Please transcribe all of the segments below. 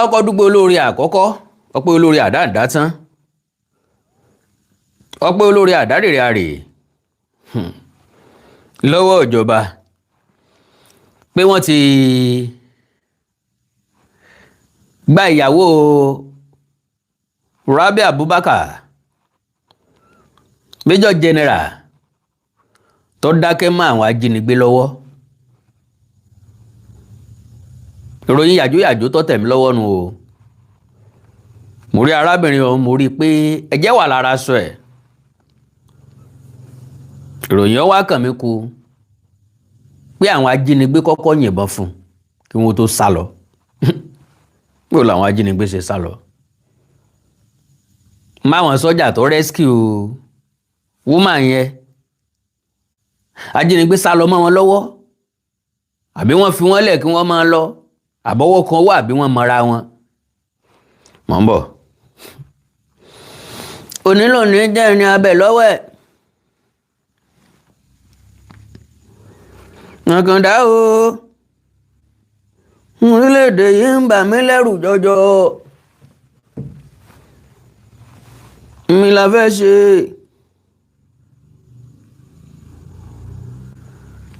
ọkọ̀ dúpẹ́ olórí àkọ́kọ́ ọpẹ́ olórí àdáǹdá tán ọpẹ́ olórí àdárèrè àrè lọ́wọ́ ìjọba pé wọ́n ti gba ìyàwó Rabi Abubakar Major General tó dákẹ́ mọ́ àwọn ajínigbé lọ́wọ́. Ìròyìn yàjóyàjó tó tẹ̀ mí lọ́wọ́ nu o. Mo rí arábìnrin ọ̀hún, mo rí i pé ẹ̀jẹ̀ wà lára aṣọ ẹ̀. Ìròyìn ọ̀hún wá kàn mí kú pé àwọn ajínigbé kọ́kọ́ yìnbọn fún kí wọ́n tó sá lọ. Bó làwọn ajínigbé ṣe sá lọ. Máwọn sọ́jà tó rescue woman yẹn, ajínigbé sá lọ mọ́ wọn lọ́wọ́ àbí wọ́n fi wọ́n lẹ̀ kí wọ́n máa lọ àbọ̀wọ́ kan wà àbí wọ́n mọra wọn. Mọ̀ ń bọ̀. Onílò ní jẹ́ ìrìn abẹ lọ́wọ́ ẹ̀. Nàkàndá o, orílẹ̀-èdè yìí ń bà mí lẹ́rù jọjọ. Mi la fẹ́ ṣe.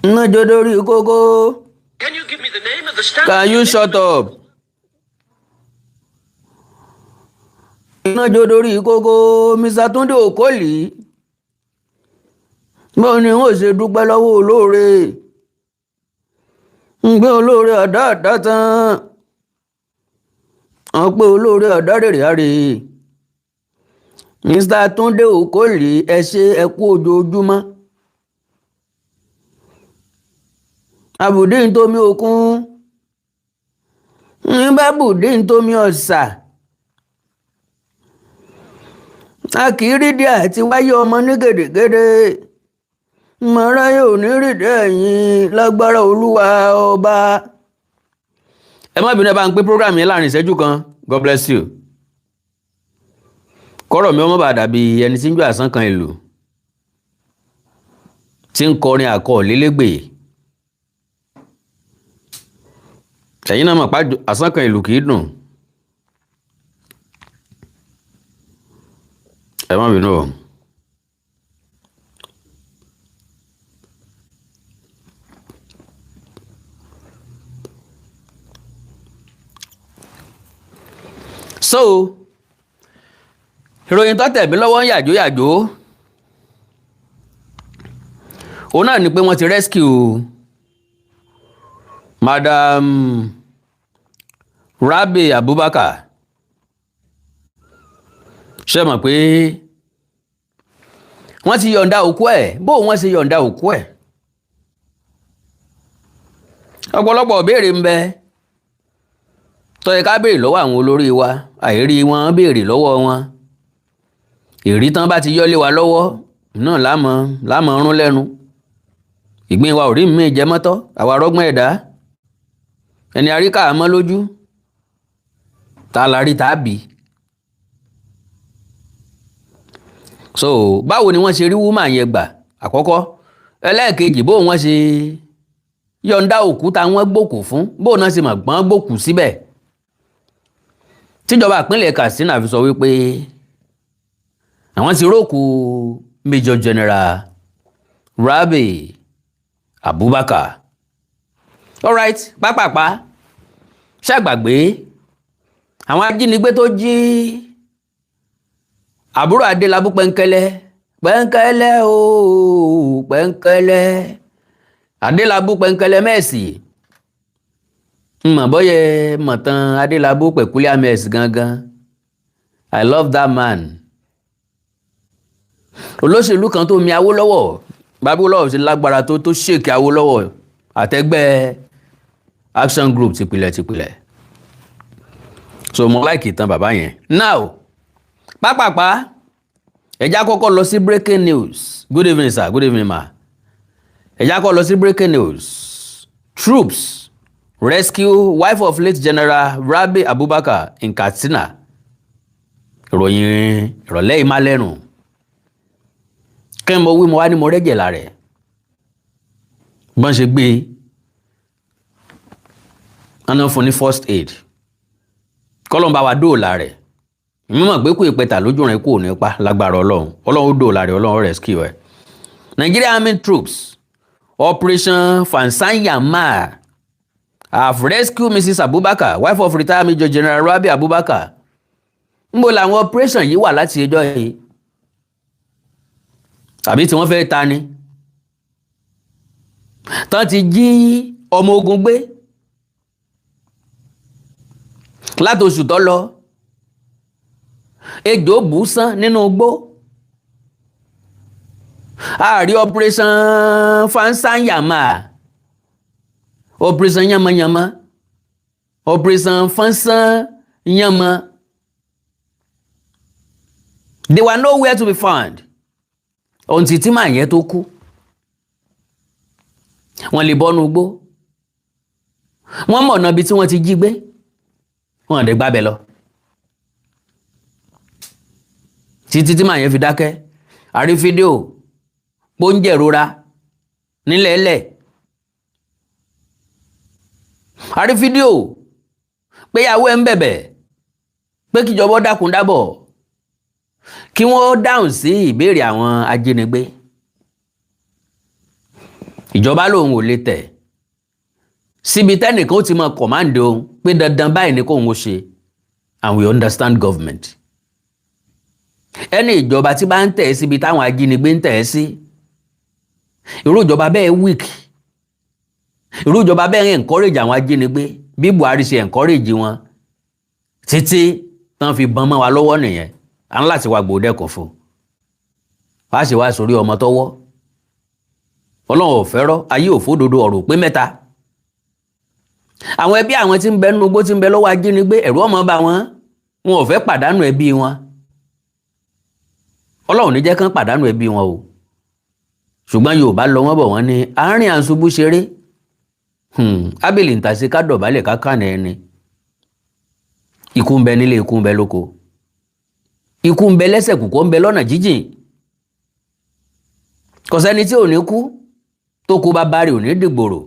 Iná jó dórí kókó. Can you give me the name of the stand? Can you shut up? Iná jó dórí kókó, Mr. Túndé Òkòlì. Báwo ni wọ́n ṣe dúpẹ́ lọ́wọ́ olóore? Ń gbé olóore àdá tán. Wọ́n pé olóore àdá rèrè àrè. Mr. Túndé Òkòlì, ẹ ṣé ẹ kú ojoojúmọ́. Àbùdí ń tómi òkun. Ní bá bùdí ń tómi ọ̀sà. A kì í rídìí àti wáyé ọmọ ní gèdègèdè. Mọ̀rá yóò ní rídìí ẹ̀yìn lágbára Olúwa ọba. Ẹ má bínú, ẹ bá ń pín program yẹn láàrin ìṣẹ́jú kan. God bless you. Kọ́rọ̀ mi ọmọ bá dàbí ẹni tí ń jó àsán kan ìlú tí ń kọrin àkọ lélégbè. Ẹ̀yin náà mọ̀ pé àsán kan ìlú kì í dùn. Ẹ má bínú o. So ìròyìn tó tẹ̀ mí lọ́wọ́ ń yàjóyàjó òun náà ni pé wọ́n ti rescue Madam Rabi Abubakar. Ṣé mọ̀ pé wọ́n ti yọ̀ǹda òkú ẹ̀? Bó wọ́n ṣe yọ̀ǹda òkú ẹ̀? Ọ̀pọ̀lọpọ̀ béèrè ń bẹ tó yẹ ká béèrè lọ́wọ́ àwọn olórí wa, àìrí wọn béèrè lọ́wọ́ wọn. Èrí tán bá ti yọ́lé wa lọ́wọ́ náà lámọ̀ rún lẹ́nu. Ìgbín wa ò rí mi jẹ mọ́tọ́, àwa rọ́gbọ́n ẹ̀dá. Ẹni àríkà mọ́ lójú, ta la rí tàbí. So báwo ni wọ́n ṣe rí wúmà yẹn gbà àkọ́kọ́? Ẹlẹ́ẹ̀kejì, bó wọ́n ṣe yọ̀ǹda òkúta wọ́n gbòkù fún, bó náà ṣe mọ̀ gbọ́n gbòkù síbẹ̀. Tíjọba ìpínlẹ̀ Katsina fi sọ wípé àwọn ti rókù Major General Rabi Abubakar. Alright, pápápá ṣàgbàgbé àwọn ajínigbé tó jí àbúrò Adélabú pẹ́ńkẹ́lẹ́ ooo pẹ́ńkẹ́lẹ́ Adélabú pẹ́ńkẹ́lẹ́ Mẹ́sì. Mọ̀ bọ́yẹ mọ̀tàn Adélabú pẹ̀kúlẹ̀ Mẹ́sì gangan. I love that man. Olóṣèlú kan tó mi Awólọ́wọ̀, Awólọ́wọ̀ sí lágbára tó ṣèkì Awólọ́wọ̀ àtẹgbẹ́ Action Group tìpìlẹ̀. So mo like ìtàn bàbá yẹn. Now pápápá ẹjá kọ́kọ́ lọ sí breaking news. Good evening sir, good evening ma. Ẹjá kọ́kọ́ lọ sí breaking news. Troops rescue wife of late General Rabi Abubakar in Katsina. Ìròyìn ìrọ̀lẹ́ ìmálẹ́rùn. Kí mo wí mo wá ní mo rẹ́jẹ̀ lára ẹ̀. Bọ́n ṣe gbé ọ̀nà fún ní first aid. kọ́lọ́n bá wa dóòlà rẹ̀ mímọ̀ pé kò ìpẹta lójú rẹ̀ kò nípa lágbára ọlọ́run ó dóòlà rẹ̀ ọlọ́run rescue ẹ̀. Nigerian Army troops Operation Fansanyama have rescued Mrs. Abubakar, wife of retired Major General Rabi Abubakar. Nbo làwọn operation yìí wà láti ẹjọ́ yìí àbí tí wọ́n fẹ́ ta ni tán ti jí ọmọ ogun gbé láti oṣù tó lọ ejò bù sán nínú igbó àárí Operation Fansanyama Operation Yamayama Operation Fansanyama. They were nowhere to be found until tí màá yẹn tó kú. Wọ́n lè bọ́nu igbó. Wọ́n mọ̀ ọ̀nà ibi tí wọ́n ti jí gbé. Wọ́n dẹ̀ gbábẹ́ lọ. Títí tí màá yẹn fi dákẹ́. A rí fídíò póúnjẹ ìrora nílẹ̀ ẹlẹ̀. A rí fídíò pé ìyàwó ẹ̀ ń bẹ̀bẹ̀ pé kíjọba dákun dábọ̀ kí wọ́n dáhùn sí ìbéèrè àwọn ajínigbé. Ìjọba lòun ò lè tẹ̀ síbi tẹ́nìkan ó ti mọ kọ̀máǹdì òun pé dandan báyìí ni kóun ó ṣe, and we understand government. Ẹni ìjọba tí bá ń tẹ̀ síbi táwọn ajínigbé ń tẹ̀ sí, irú ìjọba bẹ́ẹ̀ weak, irú ìjọba bẹ́ẹ̀ ń encourage àwọn ajínigbé bí Buhari ṣe encourage wọn títí tán fi bọ́n mọ́ wa lọ́wọ́ nìyẹn. À ń láti wá gbòdẹ́kùn fún wá ṣe wá sórí ọmọ tọwọ́. Ọlọ́run ò fẹ́rọ́ ayé òfódodo ọ̀rọ̀ pé mẹ́ta. Àwọn ẹbí àwọn tí ń bẹ nínú igbó tí ń bẹ lọ́wọ́ ajínigbé ẹ̀rù ọmọ bá wọn ò fẹ́ pàdánù ẹbí wọn. Ọlọ́run ní jẹ́ kán pàdánù ẹbí wọn o. Ṣùgbọ́n Yorùbá lọ wọ́n bọ̀ wọ́n ní àárín àǹṣubú ṣeré ábìlì ń tàṣe ká dọ̀bálẹ̀ ká kànà ẹni. Ikú ń bẹ nílé, ikú ń bẹ lóko, ikú ń bẹ lẹ́sẹ̀ kùkọ́ ń bẹ lọ́nà jíjìn. Kò sẹ́ni tí ò ní kú tó kú bá bá rí ò ní dìgbòrò.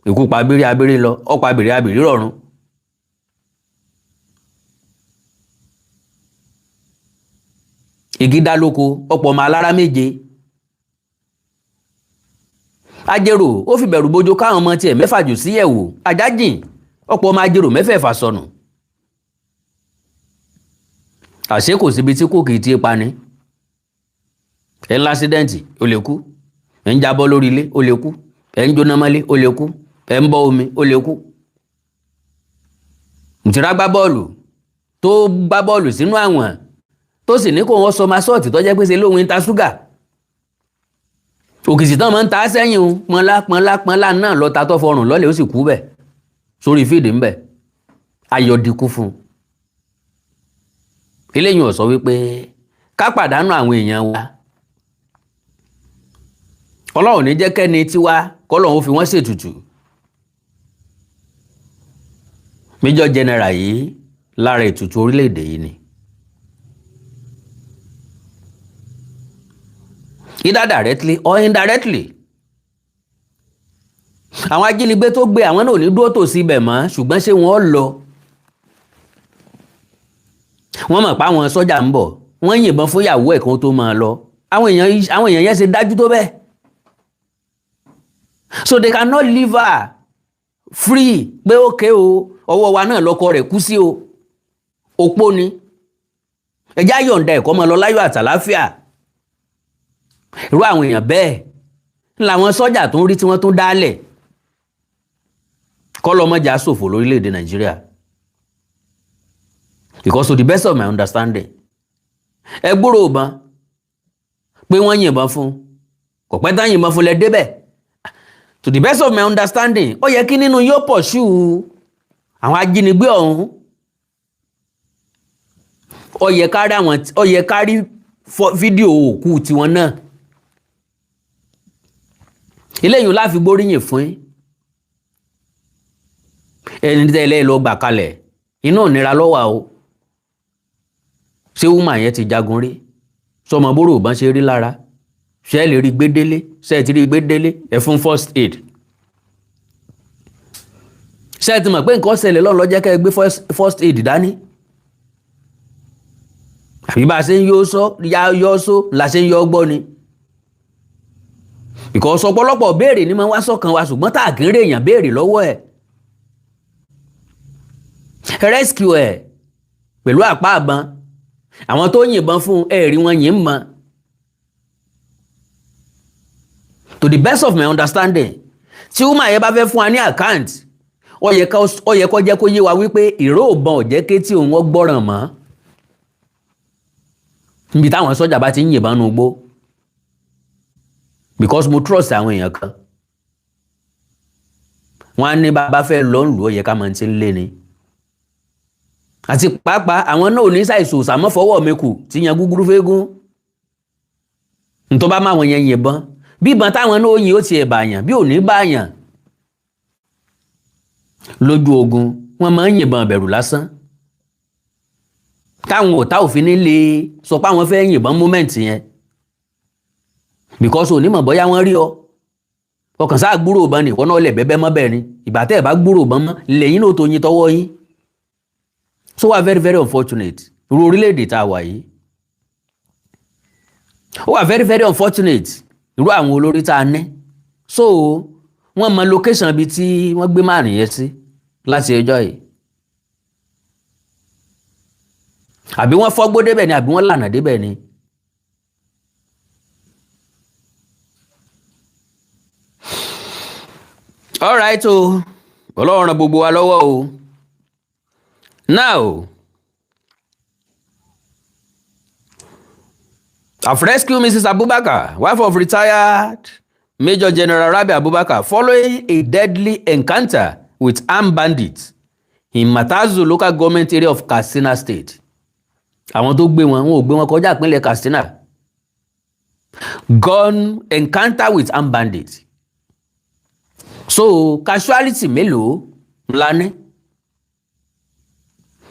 Ikú pa abírí abírí lọ, ó pa abìrí abìrí rọ̀run. Igi dá lóko ọ̀pọ̀ ọmọ alára méje. Ajérò ó fi bẹ̀rù bojo káwọn ọmọ tiẹ̀ mẹ́fà jù sí ẹ̀wò ajájìn ọ̀pọ̀ ọmọ ajérò mẹ́fẹ̀ẹ̀fà sọnù. Àṣé kò síbi tí kò kìí tí pa ni. Ẹ ń lásídẹ́ǹtì ó lè kú, ẹ ń jábọ́ lórí ilé ó lè kú, ẹ ń jóná mọ́lé ó lè kú, ẹ ń bọ́ omi ó lè kú. Ntìrá gbá bọ́ọ̀lù tó gbá bọ́ọ̀lù sínú àwọn tó sì ní kó wọ́n sọ masọ́ọ̀tì tó jẹ́ pé ṣe lóhun ń ta ṣúgà. Òkìsì tán máa ń ta sẹ́yìn pọnlá náà lọ́ta tó fọrùn lọ́lẹ̀ ó sì kú bẹ̀ sórí fídì ńbẹ̀. Ayọ̀ dikú fún un. Eléyìí ò sọ wípé ká pàdánù àwọn èèyàn wa. Ọlọ́run ní jẹ́ kẹ́ni tiwa kọ́lọ́run fi wọ́n ṣètùtù. Major General yìí lára ètùtù orílẹ̀-èdè yìí ni. Either directly or indirectly. Àwọn ajínigbé tó gbé àwọn náà ò ní dúró tòsí ibẹ̀ mọ́, ṣùgbọ́n ṣé wọ́n lọ? Wọ́n mọ̀ pé àwọn sọ́jà ń bọ̀, wọ́n yìnbọn fún ìyàwó ẹ̀ kan tó máa lọ. Àwọn èèyàn yẹn ṣe dájú tó bẹ́ẹ̀. So they cannot leave her free pé ókè o ọwọ́ wa náà lọ́kọ rẹ̀ kú sí o. Opó ni. Ẹjá yọ̀ǹda ẹ̀kọ́ máa lọ láyọ̀ àtàláfíà. Irú àwọn èèyàn bẹ́ẹ̀ làwọn sọ́jà tó ń rí tí wọ́n tún dálẹ̀. Kọ́lọ́mọjà ṣòfò lórílẹ̀‐èdè Nàìjíríà. Because to the best of my understanding, ẹ gbúrò ìbọn pé wọ́n yìnbọn fún kò pẹ́ tán yìnbọn fún lẹ débẹ̀. To the best of my understanding, ó yẹ kí nínú yóò pursue àwọn ajínigbé ọ̀hún. Ó yẹ kárí fídíò òkú tiwọn náà. Eléyìí la fi gbóríyìn fún ẹni tẹ́lẹ̀ lọ gbà kalẹ̀ iná ìnira lọ́wọ́ o. Ṣé woman yẹn ti jagun rí? Sọmọ bóró ò bá ṣe rí lára? Ṣé ẹ lè rí gbédélé? Ṣé ẹ ti rí gbédélé? Ẹ fún first aid. ṣé ẹ ti mọ̀ pé nǹkan ṣẹlẹ̀ lọ́nà lọ́jẹ́ kẹ́ ẹ gbé first aid dání àbí bá a ṣe ń yọ só la ṣe ń yọ gbọ́ ni because ọ̀pọ̀lọpọ̀ béèrè ní máa wá sọ́kàn wa ṣùgbọ́n tá à kí ń rí èèyàn béèrè lọ́wọ́ ẹ̀ rescue ẹ̀ pẹ̀lú àpá àbọn àwọn tó yìnbọn fún ẹ̀rí wọn yìí ń mọ to the best of my understanding tí ó máa yẹ bá fẹ́ fún wa ní account ó yẹ kó jẹ́ kó yé wa wípé ìró ìbọn ò jẹ́ kétí òun ó gbọ́ràn mọ́ níbi táwọn sọ́jà bá ti ń yìnbọn nù gbó because mo trust àwọn èèyàn kan wọ́n á ní bá fẹ́ lọ́nlù ó yẹ ká máa ti ń lé ni àti pàápàá àwọn náà ò ní ṣàìsò sàmọ́fọwọ́ mi kù tí yan gúgúrú fégún ntọ́ bá máa wọn yẹn yìnbọn bí ìbọn táwọn náà yìn ó tiẹ̀ bàyàn bí ò ní bàyàn lójú ogun wọ́n máa ń yìnbọn bẹ̀rù lásán táwọn ọ̀tá òfin ní lè sọ pé àwọn fẹ́ yìnbọn moment yẹn because onímọ̀ bọ́yá wọ́n rí ọ ọkàn sáà gbúrò ìbọn ni ìwọ náà lè bẹ́bẹ́ mọ́ bẹ́ẹ̀ ni ìgbà tẹ́ ẹ̀ bá gbúrò ìbọn mọ́ lẹ́yìn náà tó yin tọwọ́ yín so wà very very unfortunate irú orílẹ̀-èdè tá a wà yìí ó wà very very unfortunate irú àwọn olórí tá a ní so wọ́n mọ location ibi tí wọ́n gbé márùn yẹn sí láti ẹjọ́ yìí àbí wọ́n fọ́gbó débẹ̀ ni àbí wọ́n lànà débẹ̀ ni alright o Ọlọ́run ràn gbogbo wa lọ́wọ́ o now I've rescued Mrs. Abubakar, wife of retired Major General Rabi Abubakar, following a deadly encounter with armed bandits in Matazu local government area of Katsina State. Àwọn tó gbé wọn ò gbé wọn kọjá ìpínlẹ̀ Katsina. Gun encounter with armed bandits. So casualty mélòó ńlá ní?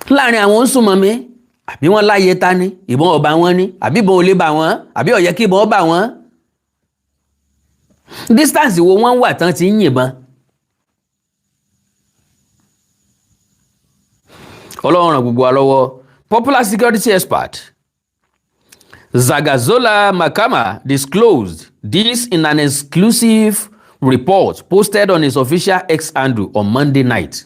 Láàrin àwọn onísùnmọ̀mí àbí wọ́n láyé ta ní ìbọn ọba wọn ní àbí ìbọn olè bá wọn àbí ó yẹ kí ìbọn ọba wọn. Distance wo wọ́n wà tán ti ń yìnbọn. Ọlọ́run ràn gbogbo wa lọ́wọ́. Popular security expert Zagazola Makama disclosed this in an exclusive report posted on his official X handle on Monday night.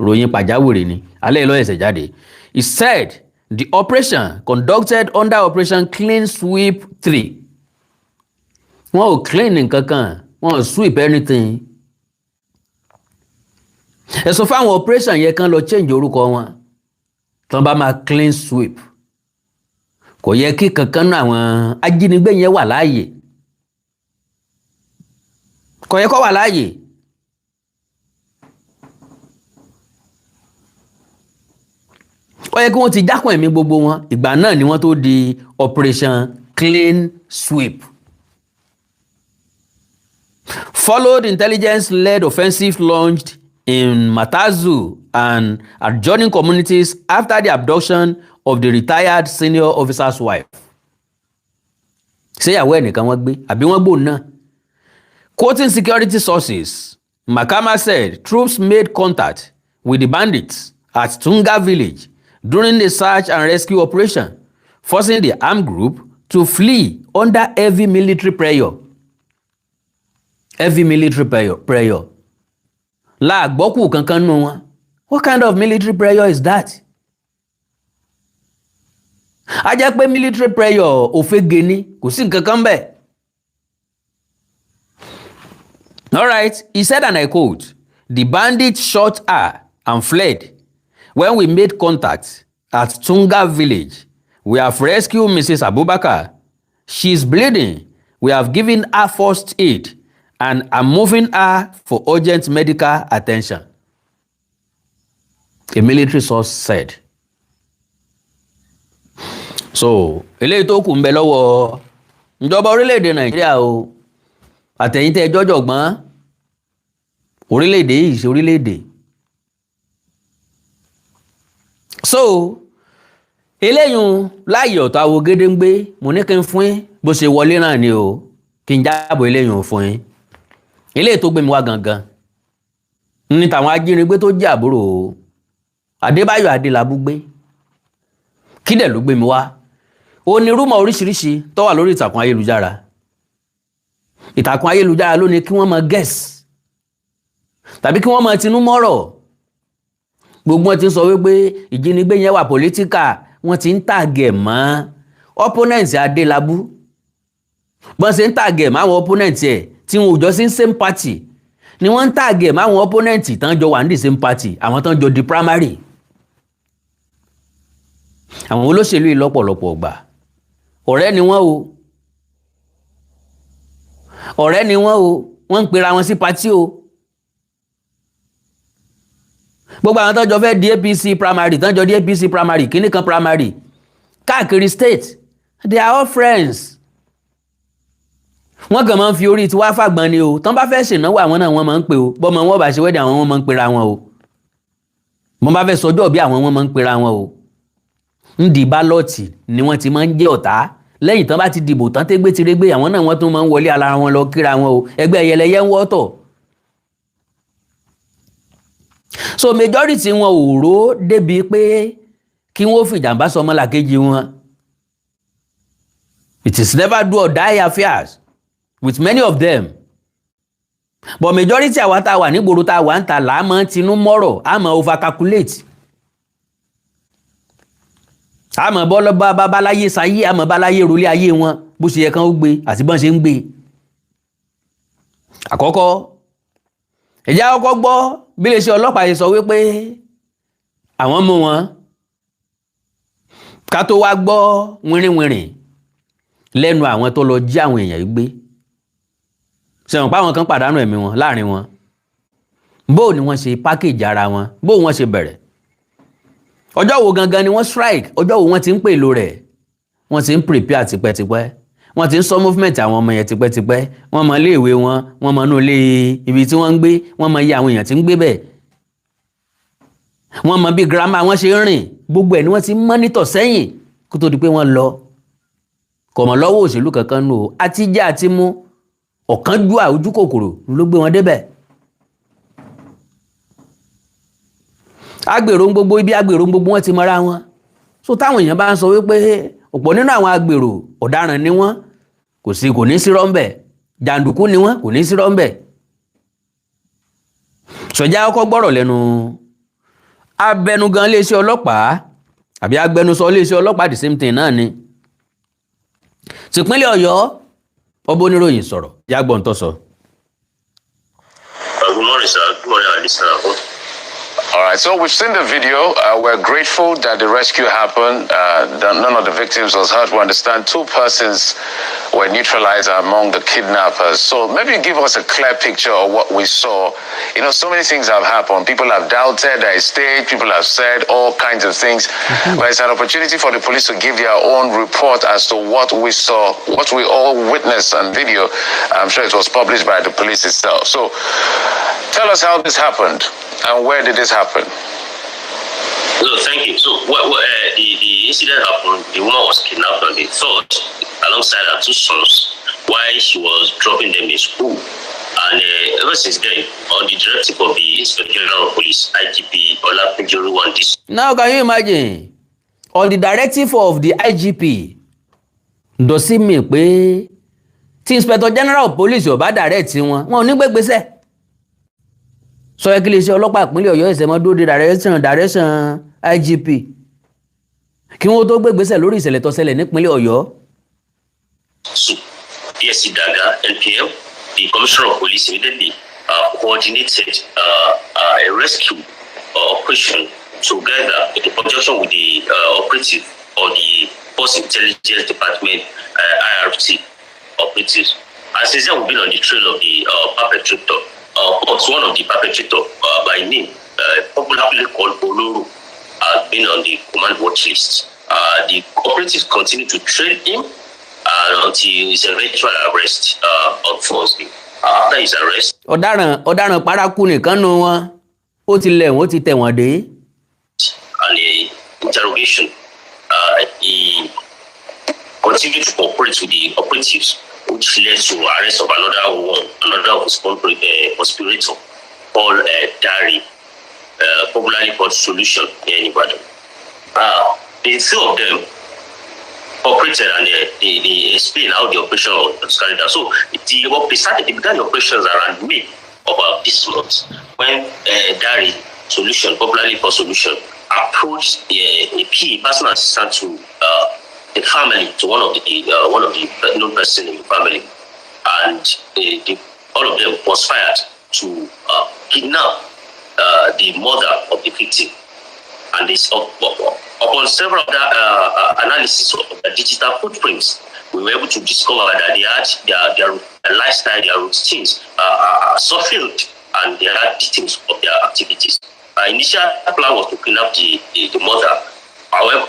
Ròyìn pàjáwìrì ni alẹ́ ìlọ́ ẹ̀sẹ̀ jáde. He said the operation conducted under Operation Clean Sweep 3. Wọ́n ò clean nǹkan kan, wọ́n ò sweep anything. Ẹ̀sùn fáwọn operation yẹn kan lọ change orúkọ wọn. Tán bá máa clean sweep. Kò yẹ kí kankan náà àwọn ajínigbé yẹn wà láàyè. Kò yẹ kó wà láàyè. Ó yẹ kí wọ́n ti jákùn ẹ̀mí gbogbo wọn. Ìgbà náà ni wọ́n tó di Operation Clean Sweep. Followed intelligence-led offensive launched in Matazu and adjoining communities after the abduction of the retired senior officer's wife. Ṣé ìyàwó ẹnìkan wọ́n gbé àbí wọ́n gbóòn náà? Quoting security sources, Makama said troops made contact with the bandits at Tunga village during the search and rescue operation, forcing the armed group to flee under heavy military pressure. Heavy military pressure. Láàgbọ́kù kankan nù wọn. What kind of military pressure is that? A jẹ́ pé military pressure òfegè ni, kò sí nǹkan kan bẹ́ẹ̀. All right, he said, and I quote, "The bandits shot her and fled. When we made contact at Tunga village, we have rescued Mrs. Abubakar. She is bleeding. We have given her first aid and are moving her for urgent medical attention," a military source said. So, eléyìí tó kù ń bẹ lọ́wọ́ ìjọba orílẹ̀-èdè Nàìjíríà o. Àtẹ̀yìntẹ́ jọ́jọ̀gbọ́n orílẹ̀-èdè yìí ṣe orílẹ̀-èdè. So, eléyìí láàyè ọ̀tọ̀ àwo gédéǹgbé mo ní kí n fún yín bó ṣe wọlé náà ni o kí n jábọ̀ eléyìí fún yín. Eléyìí tó gbé mi wá gangan ní tàwọn ajínigbé tó jẹ́ àbúrò Adébáyọ̀ Adélabú gbé. Kí dẹ̀ ló gbé mi wá? Ó ní rúmọ̀ oríṣiríṣi tó wà lórí ìtàkùn ayélujára. Ìtàkùn ayélujára ló ní kí wọ́n máa guess tàbí kí wọ́n máa tinú mọ́rọ̀. Gbogbo wọn ti sọ wípé ìjínigbé yẹn wà political, wọ́n ti ń tàgẹ̀ mọ́ opponents Adélabú. Bọ́n ṣe ń tàgẹ̀ mọ́ àwọn opponents ẹ̀ tí wọn ò jọ sí same party ni wọ́n ń tàgẹ̀ mọ́ àwọn opponents tán jọ wà ní same party, àwọn tán jọ di primary. Àwọn olóṣèlú yìí lọ́pọ̀lọpọ̀ ọgbà ọ̀rẹ́ ni wọ́n o, ọ̀rẹ́ ni wọ́n o, wọ́n ń pera wọn sí party o. Gbogbo àwọn tọ́jọ́ fẹ́ di APC primary, tọ́jọ́ di APC primary, kíní kan primary káàkiri state, they are all friends. Wọ́n kàn máa ń fi orí tiwa fàgbọ́n ni o, tán bá fẹ́ ṣènáwó àwọn náà wọ́n máa ń pè o, bọ́mọ wọn bá ṣe wedding àwọn wọn máa ń pera wọn o, bọ́n bá fẹ́ sọjọ́ bí àwọn wọn máa ń pera wọn o. Ń di bálọ́ọ̀tì ni wọ́n ti máa ń jẹ́ ọ̀tá. Lẹ́yìn tán bá ti dìbò tán tégbé tirégbé, àwọn náà wọ́n tún máa ń wọlé ara wọn lọ kíra wọn o, ẹgbẹ́ ẹyẹlẹyẹ ń wọ́tọ̀. So majority wọn ò ró débi pé kí wọ́n fìjàmbá sọmọlàkejì wọn. It is never do or die affairs with many of them. But majority àwa tá a wà nígboro tá a wà ń ta là á máa tinú mọ́rọ̀, á máa over calculate. A mọ̀ bọ́lọ́ bá láyé sáyé, a mọ̀ bá láyé rolé ayé wọn bó ṣe yẹ kán ó gbé àti bọ́n ṣe ń gbé. Àkọ́kọ́ ẹ̀já kọ́kọ́ gbọ́ bí iléeṣẹ́ ọlọ́pàá ṣe sọ wípé àwọn mú wọn, ká tó wá gbọ́ wìrìwìrì lẹ́nu àwọn tó lọ jí àwọn èèyàn gbé. Ṣẹ̀wọ̀n páwọn kan pàdánù ẹ̀mí wọn láàrin wọn. Bó ni wọ́n ṣe pákéjì ara wọn, bó wọ́n ṣe bẹ̀rẹ̀. Ọjọ́ wo gangan ni wọ́n strike, ọjọ́ wo wọ́n ti ń pèlò rẹ̀, wọ́n ti ń prepare tipẹ́tipẹ́, wọ́n ti ń sọ movement àwọn ọmọ yẹn tipẹ́tipẹ́, wọ́n mọ ilé ìwé wọn, wọ́n mọ inú ilé ibi tí wọ́n ń gbé, wọ́n mọ iye àwọn èèyàn tí ń gbé bẹ̀, wọ́n mọ bí girama wọn ṣe ń rìn, gbogbo ẹ̀ ni wọ́n ti mọ́nítọ̀ sẹ́yìn kó tó di pé wọ́n lọ. Kò mọ̀ lọ́wọ́ òṣèlú kankan nù o, àti jẹ́ àti mú ọ̀kánjúà ojú kòkòrò ló gbé wọn débẹ̀. Agbèrò gbogbo ibi agbèrò gbogbo wọn ti mọ́ra wọn. So táwọn èèyàn bá ń sọ wípé ọ̀pọ̀ nínú àwọn agbèrò ọ̀daràn ni wọ́n, kò ní sí rọ́ńbẹ̀, jàǹdùkú ni wọ́n, kò ní sí rọ́ńbẹ̀. Sọjá ọkọ̀ gbọ́rọ̀ lẹ́nu abẹnugan iléeṣẹ́ ọlọ́pàá àbí agbẹnusọ iléeṣẹ́ ọlọ́pàá the same thing náà ni. Tìpínlẹ̀ Ọ̀yọ́ ọba oníròyìn sọ̀rọ̀ yàgbọ́n tó sọ. Good morning, sir. Good morning, listener. All right, so we've seen the video. We're grateful that the rescue happened. That none of the victims was hurt. We understand 2 persons were neutralized among the kidnappers. So maybe give us a clear picture of what we saw. You know, so many things have happened. People have doubted their state. People have said all kinds of things. But it's an opportunity for the police to give their own report as to what we saw, what we all witnessed on video. I'm sure it was published by the police itself. So tell us how this happened. And where did this happen? No, thank you. So, the incident happened. The woman was kidnapped on the 3rd alongside her 2 sons while she was dropping them in school. And ever since then, on the directive of the Inspector General of Police, IGP Olatunji won this. Now, can you imagine? On the directive of the IGP, does it mean pé tí Inspector General of Police ò bá direct wọn ò ní gbégbésẹ̀? Sọ yẹ kí iléeṣẹ́ ọlọ́pàá ìpínlẹ̀ Ọ̀yọ́ ẹ̀sẹ̀ mọ́ dúró de direction IGP kí wọ́n tó gbégbésẹ̀ lórí ìṣẹ̀lẹ̀ tó ṣẹlẹ̀ nípínlẹ̀ Ọ̀yọ́. So, PSC Daga, NPM, the Commissioner of Police immediately coordinated a rescue operation together in conjunction with the operative or the Force Intelligence Department, IRT operatives. And since then, we've been on the trail of the perpetrator. One of the perpetrators by name, popularly called Oloro, has been on the command watch list. The operatives continue to trail him until his eventual arrest on Thursday. After his arrest, ọ̀daràn paraku nìkan nù wọn, ó ti lẹ̀ wọ́n ti tẹ̀ wọ́n dé. And interrogation, he continued to cooperate with the operatives, which led to arrest of another of his conspirator. called Dari, popularly called Solution here in Ibadan. The three of them operated and they explained how the operation was carried out. So they began the operations around May of this month when Dari Solution, popularly called Solution, approached a personal assistant to the family, to one of the known person in the family, and all of them conspired to kidnap the mother of the victim. And this, upon several analysis of the digital footprints, we were able to discover that they had their lifestyle, their routines fulfilled, and they had details of their activities. Initial plan was to kidnap the mother. However,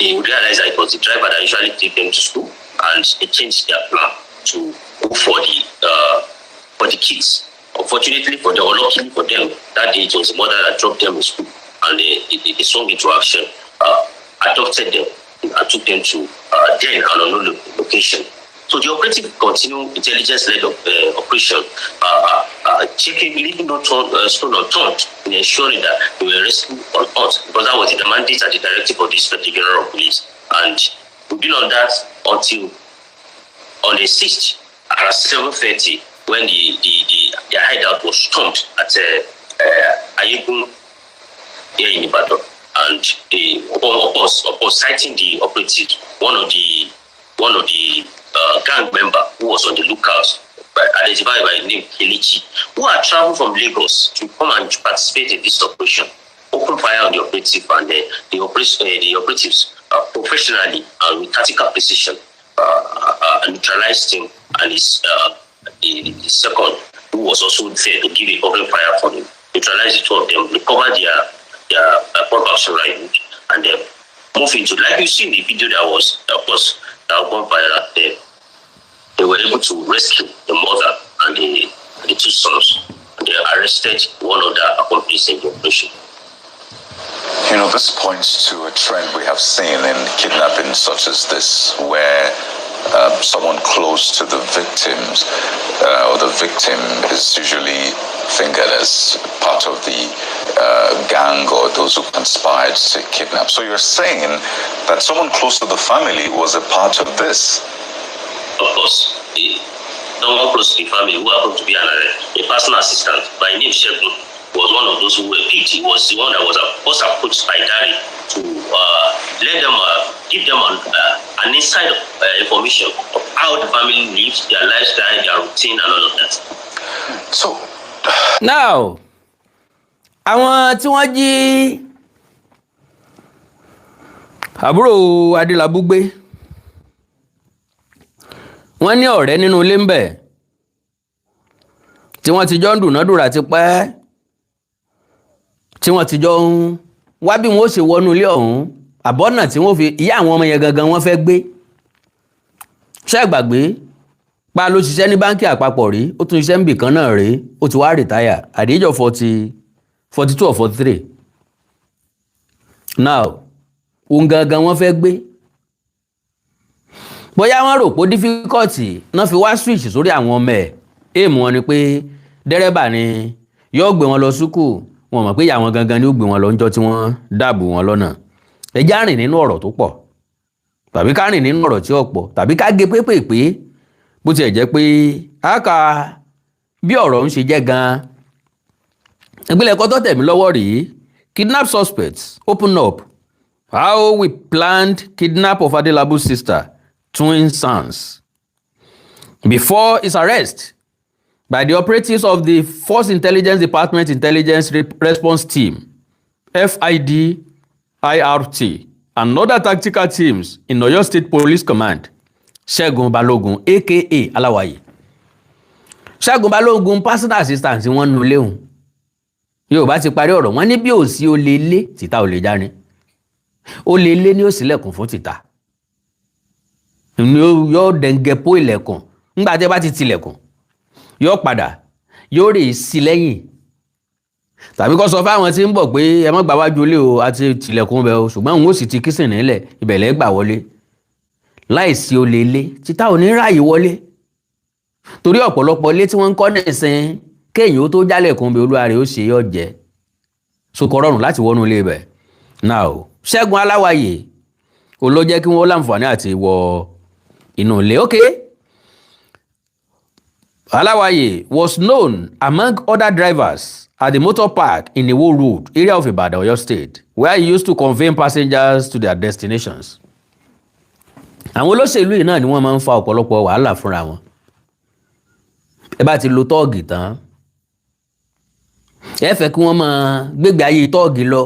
they realized that it was the driver that usually take them to school, and they changed their plan to go for the kids. Unfortunately for them, or luckily for them, that day it was the mother that dropped them in school, and they swung into action, adopted them, and took them to then an unknown location. So the operative continued intelligence-led operation, leaving no stone unturned in ensuring that they were rescued on earth, because that was the mandate and the directive of the Inspector General of Police. And we've been on that until on the 6th at 7:30 when their hideout was stormed at Ayegun here in Ibadan. And upon sighting the operative, one of the gang member who was on the lookout, identified by the name Kelechi, who had traveled from Lagos to come and participate in this operation, opened fire on the operative, and the operatives professionally and with tactical precision neutralized him, and the second, who was also there to give a covering fire for him, neutralized the two of them, recovered their production rifle, and then move into, like you see in the video that was, of course, that was viral. They were able to rescue the mother and the two sons, and they arrested one of the accomplices in the operation. You know, this points to a trend we have seen in kidnapping such as this, where someone close to the victims or the victim is usually fingered as part of the gang or those who conspired to kidnap. So you're saying that someone close to the family was a part of this? Of course, someone close to the family who happened to be a personal assistant by name Shegun was one of those who were picked. He was the one that was approached by Dari to let them give them an inside information of how the family lives, their lifestyle, their routine, and all of that. So now, àwọn tí wọ́n jí àbúrò Adélabú gbé, wọ́n ní ọ̀rẹ́ nínú ilé ń bẹ̀ tí wọ́n ti jọ ń dùnádùrà ti pẹ́, tí wọ́n ti jọ ń wá bí wọ́n ó ṣe wọnú ilé ọ̀hún, àbọ̀nà tí wọ́n fi ìyá àwọn ọmọ yẹn gangan wọ́n fẹ́ gbé. Ṣé gbàgbé pa ló ṣiṣẹ́ ní báńkì àpapọ̀ rí, ó tún ṣiṣẹ́ níbì kan náà rí, ó ti wá rìtáyà at the age of 42 or 43. Now òun gangan wọ́n fẹ́ gbé. Bóyá wọ́n rò pé dífíkọ́tì náà fi wá switch sórí àwọn ọmọ ẹ̀, èèmù wọn ni pé dẹ́rẹ́bà ni yóò gbé wọn lọ sùkúù, wọn mọ̀ pé ìyá wọn gangan ni ó gbé wọn lọ níjọ́ tí wọ́n dàbò wọn lọ́nà. Ẹ já rìn nínú ọ̀rọ̀ tó pọ̀, tàbí ká rìn nínú ọ̀rọ̀ tí ó pọ̀, tàbí ká gé pépèpé bó tiẹ̀ jẹ́ pé àkà bí ọ̀rọ̀ ń ṣe jẹ́ gan-an. Ìpínlẹ̀ tó tẹ̀mí lọ́wọ́ rèé, kidnap suspects open up how we planned kidnap of Adelabu's sister, twin sons. Before his arrest by the operatives of the Force Intelligence Department Intelligence Response Team, FID, IRT, and other tactical teams in Oyo State Police Command, Ṣẹ́gun Balógun, aka Aláwàyè. Ṣẹ́gun Balógun personal assistant wọ́n nu léhùn. Yorùbá ti parí ọ̀rọ̀, wọ́n ní bí ò sí ó lè lé títà ò lè jáni. Ó lè lé ní ó ṣílẹ̀kùn fún títà. Yóò dẹ̀ǹgẹ̀ pó ilẹ̀kùn. Nígbà tí ẹ bá ti tilẹ̀kùn, yóò padà, yóò rè sí lẹ́yìn. Tàbí kó sọ fáwọn tí ń bọ̀ pé ẹ má gbà wájú ilé o àti tilẹ̀kùn bẹ̀ o, ṣùgbọ́n òun ó sì ti kísìn nílẹ̀, ìbẹ̀lẹ̀ gbà wọlé. Láìsí ó lè lé títà ò ní ráàyè wọlé. Torí ọ̀pọ̀lọpọ̀ ilé tí wọ́n ń kọ́ nìsín kéèyàn ó tó jálẹ̀kùn bí olúwa rẹ̀ ó ṣe yọ jẹ́ so kò rọrùn láti wọnú ilé ibẹ̀. Now Ṣẹ́gun Aláwàyè kò ló jẹ́ kí wọ́n láǹfààní àti wọ inú ilé. Okay. Aláwàyè was known among other drivers at the motor park in Iwo Road area of Ibadan, Oyo State, where he used to convey passengers to their destinations. Àwọn olóṣèlú yìí náà ni wọ́n máa ń fa ọ̀pọ̀lọpọ̀ wàhálà fúnra wọn. Ẹ bá ti lo tọ́ọ̀gì tán, ẹ fẹ́ kí wọ́n máa gbégbé ayé tọ́ọ̀gì lọ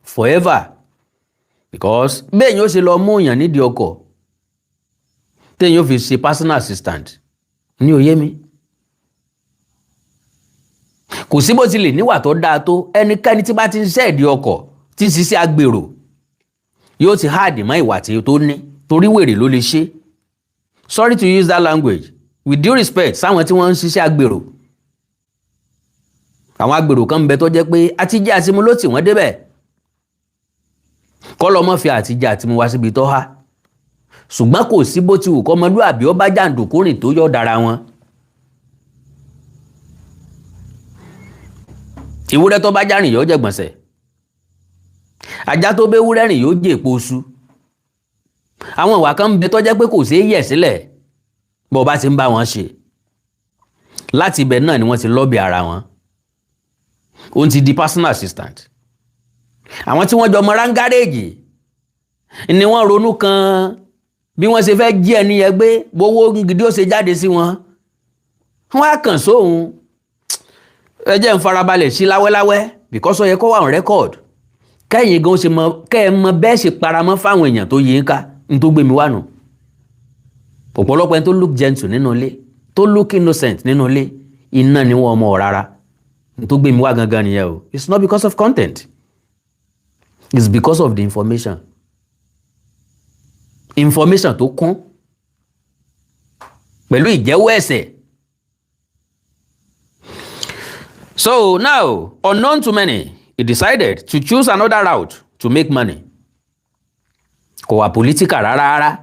forever, because bẹ́ẹ̀yìn ó ṣe lọ mú èèyàn nídìí ọkọ̀ téèyàn ó fi ṣe personal assistant ní òye mi. Kò sí bó ti lè níwà tó dáa tó, ẹnikẹ́ni tí bá ti ń ṣiṣẹ́ ìdí ọkọ̀ tí ń ṣiṣẹ́ agbèrò yóò ti háàdì mọ́ ìwà tí tó ní, torí wèrè ló lè ṣe. Sorry to use that language, with due respect sáwọn tí wọ́n ń ṣiṣẹ́ agbèrò. Àwọn agbèrò kan ń bẹ tó jẹ́ pé àtijẹ́ àtimú ló tì wọ́n débẹ̀. Kọ́lọ́ mọ́ fi àtijẹ́ àtimú wá síbi tó há. Ṣùgbọ́n kò sí bó ti wù kọ́mọlúàbí ó bá jàǹdùkú rìn tó yọ̀ dára wọn. Ìwúrẹ́ tó bá járìn yóò jẹ̀gbọ̀nsẹ̀. Ajá tó bẹ́ wúrẹ́ rìn yóò jẹ́ èpo oṣù. Àwọn ìwà kan ń bẹ tó jẹ́ pé kò ṣeé yẹ̀ sílẹ̀ bó bá ti ń bá wọn ṣe. Láti ibẹ̀ náà ni wọ́n ti lọ́bì ara wọn. Òun ti di personal assistant. Àwọn tí wọ́n jọ mọ rángáréèjì ni wọ́n ronú kan bí wọ́n ṣe fẹ́ jí ẹni yẹn gbé gbowó gidi ó ṣe jáde sí wọn. Wọ́n á kàn sóhun. Ẹ jẹ́ ń farabalẹ̀ sí láwẹ́láwẹ́ because ó yẹ kó wà on record. Kẹ́yìn gan ṣe mọ kẹ́ ẹ mọ bẹ́ẹ̀ ṣe paramọ́ fáwọn èèyàn tó yí ń ká ní tó gbé mi wá nù. Ọ̀pọ̀lọpọ̀ ẹni tó look gentle nínú ilé, tó look innocent nínú ilé, iná ni wọ́n mọ̀ rárá. Ní tó gbé mi wá gangan nìyẹn o. It's not because of content. It's because of the information. Information tó kún pẹ̀lú ìjẹ́wọ́ ẹ̀ṣẹ̀. So now, unknown to many, he decided to choose another route to make money. Kò wà political rárá.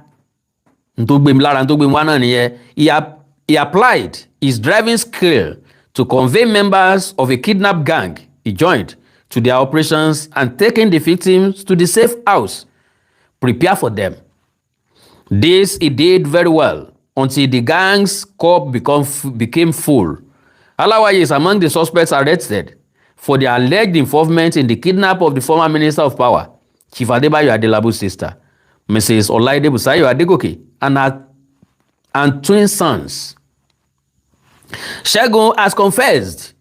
Ntó gbé mi lára, ntó gbé mi wá náà nìyẹn. He applied his driving skill to convey members of a kidnap gang he joined to their operations and taking the victims to the safe house, prepare for them. This he did very well until the gang's corp became full. Aláwàyè is among the suspects arrested for their alleged involvement in the kidnap of the former Minister of Power, Chief Adebayo Adelabu's sister, Mrs. Olaide Busayo Adegoke, and twin sons. Ṣẹ́gun has confessed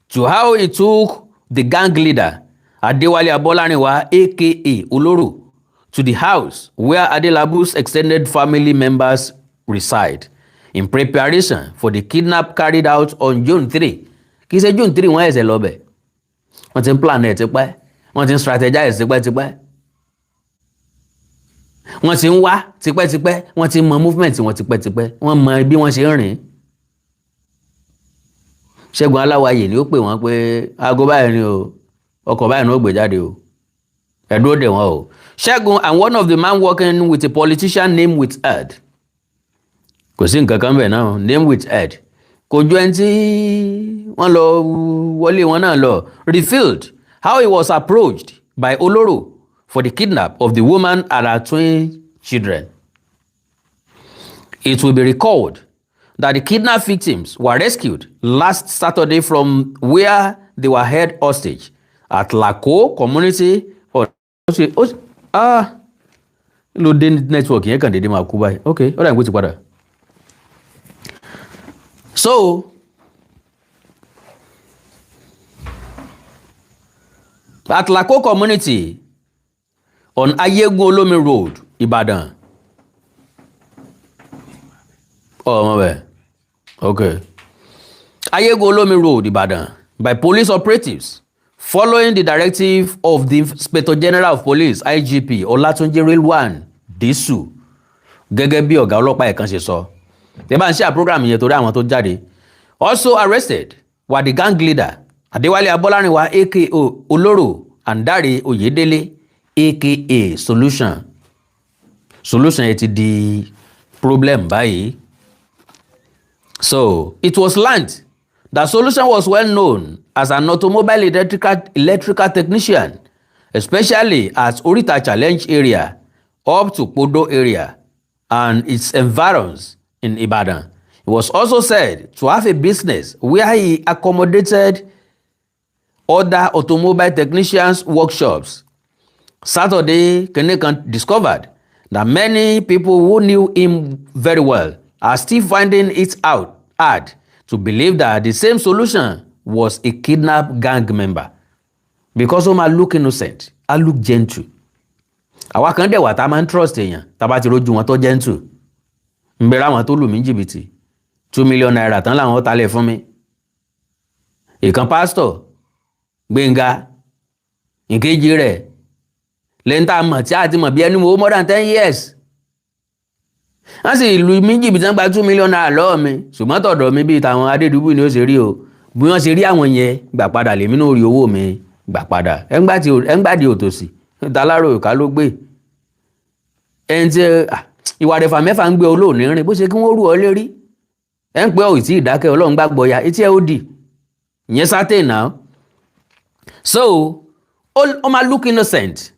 to how he took the gang leader, Adewale Abolarinwa, aka Oloro, to the house where Adelabu's extended family members reside in preparation for the kidnap carried out on June 3. Kì í ṣe June 3 wọ́n ẹ̀sẹ̀ lọ́bẹ̀. Wọ́n ti ń plan ẹ̀ tipẹ́. Wọ́n ti ń strategize tipẹ́tipẹ́. Wọ́n ti ń wá tipẹ́tipẹ́. Wọ́n ti mọ movement wọn tipẹ́tipẹ́. Wọ́n mọ bí wọ́n ṣe ń rìn. Ṣẹ́gun Aláwàyè ni ó pè wọ́n pé aago báyìí ni o, ọkọ̀ báyìí ni ó gbé jáde o. Ẹ dúró dè wọ́n o. Ṣẹ́gun and one of the man working with a politician named Withhead. Kò sí nǹkan kan bẹ̀ náà, name Withhead. Kò ju ẹni tí wọ́n lọ wọlé wọn náà lọ. Revealed how he was approached by Oloro for the kidnap of the woman and her twin children. It will be recalled that the kidnapped victims were rescued last Saturday from where they were held hostage at Lako community. Ló dé network yẹn kàn dédé máa kú báyìí. Okay, ó dà nígbó ti padà. So, at Lako community on Ayegun Olomi Road, Ibadan. Oh, my bad. Okay. Ayegun Olomi Road, Ibadan, by police operatives following the directive of the Inspector General of Police, IGP Olatunji Rilwan Disu, gẹ́gẹ́ bí ọ̀gá ọlọ́pàá ẹ̀kan ṣe sọ. Tẹ́ bá ń ṣe program yẹn torí àwọn tó jáde. Also arrested were the gang leader Adewale Abolarinwa aka Oloro and Dare Oyedele aka Solution. Solution yẹn ti di problem báyìí. So it was learned The solution was well known as an automobile electrical technician, especially at Orita Challenge area, up to Podo area, and its environs in Ibadan. He was also said to have a business where he accommodated other automobile technicians' workshops. Saturday, Kenekan discovered that many people who knew him very well are still finding it hard to believe that the same solution was a kidnapped gang member. Because ó máa look innocent, á look gentle. Àwa kan dẹ̀ wà tá máa ń trust èèyàn tá bá ti rójú wọn tó gentle. Ń bẹ̀rẹ̀ àwọn tó lù mí jìbìtì 2 million naira tán láwọn talẹ̀ fún mi. Ìkan pásítọ̀ Gbénga ìkejì rẹ̀ lẹ́yìn tá a mọ̀ tí a ti mọ̀ bí ẹni mo more than 10 years. Wọ́n sì lù mí jìbìtì tán gba 2 million naira lọ́wọ́ mi ṣùgbọ́n tọ̀dọ̀ mi bíi tàwọn Adédùbú ni ó ṣe rí o bí wọ́n ṣe rí àwọn yẹn gbà padà lèmi náà rí owó mi gbà padà ẹ̀ńgbàdì òtòṣì talárò ìka ló gbé ẹni tí ìwà rẹ̀fà mẹ́fà ń gbé olóòní rìn bó ṣe kí wọ́n rú ọ lérí ẹ̀ ń pẹ́ ò tí ìdákẹ́ Ọlọ́run gbàgbọ́ ya etí ẹ̀ ó dì ìyẹn sátẹ̀ náà. So ó máa look innocent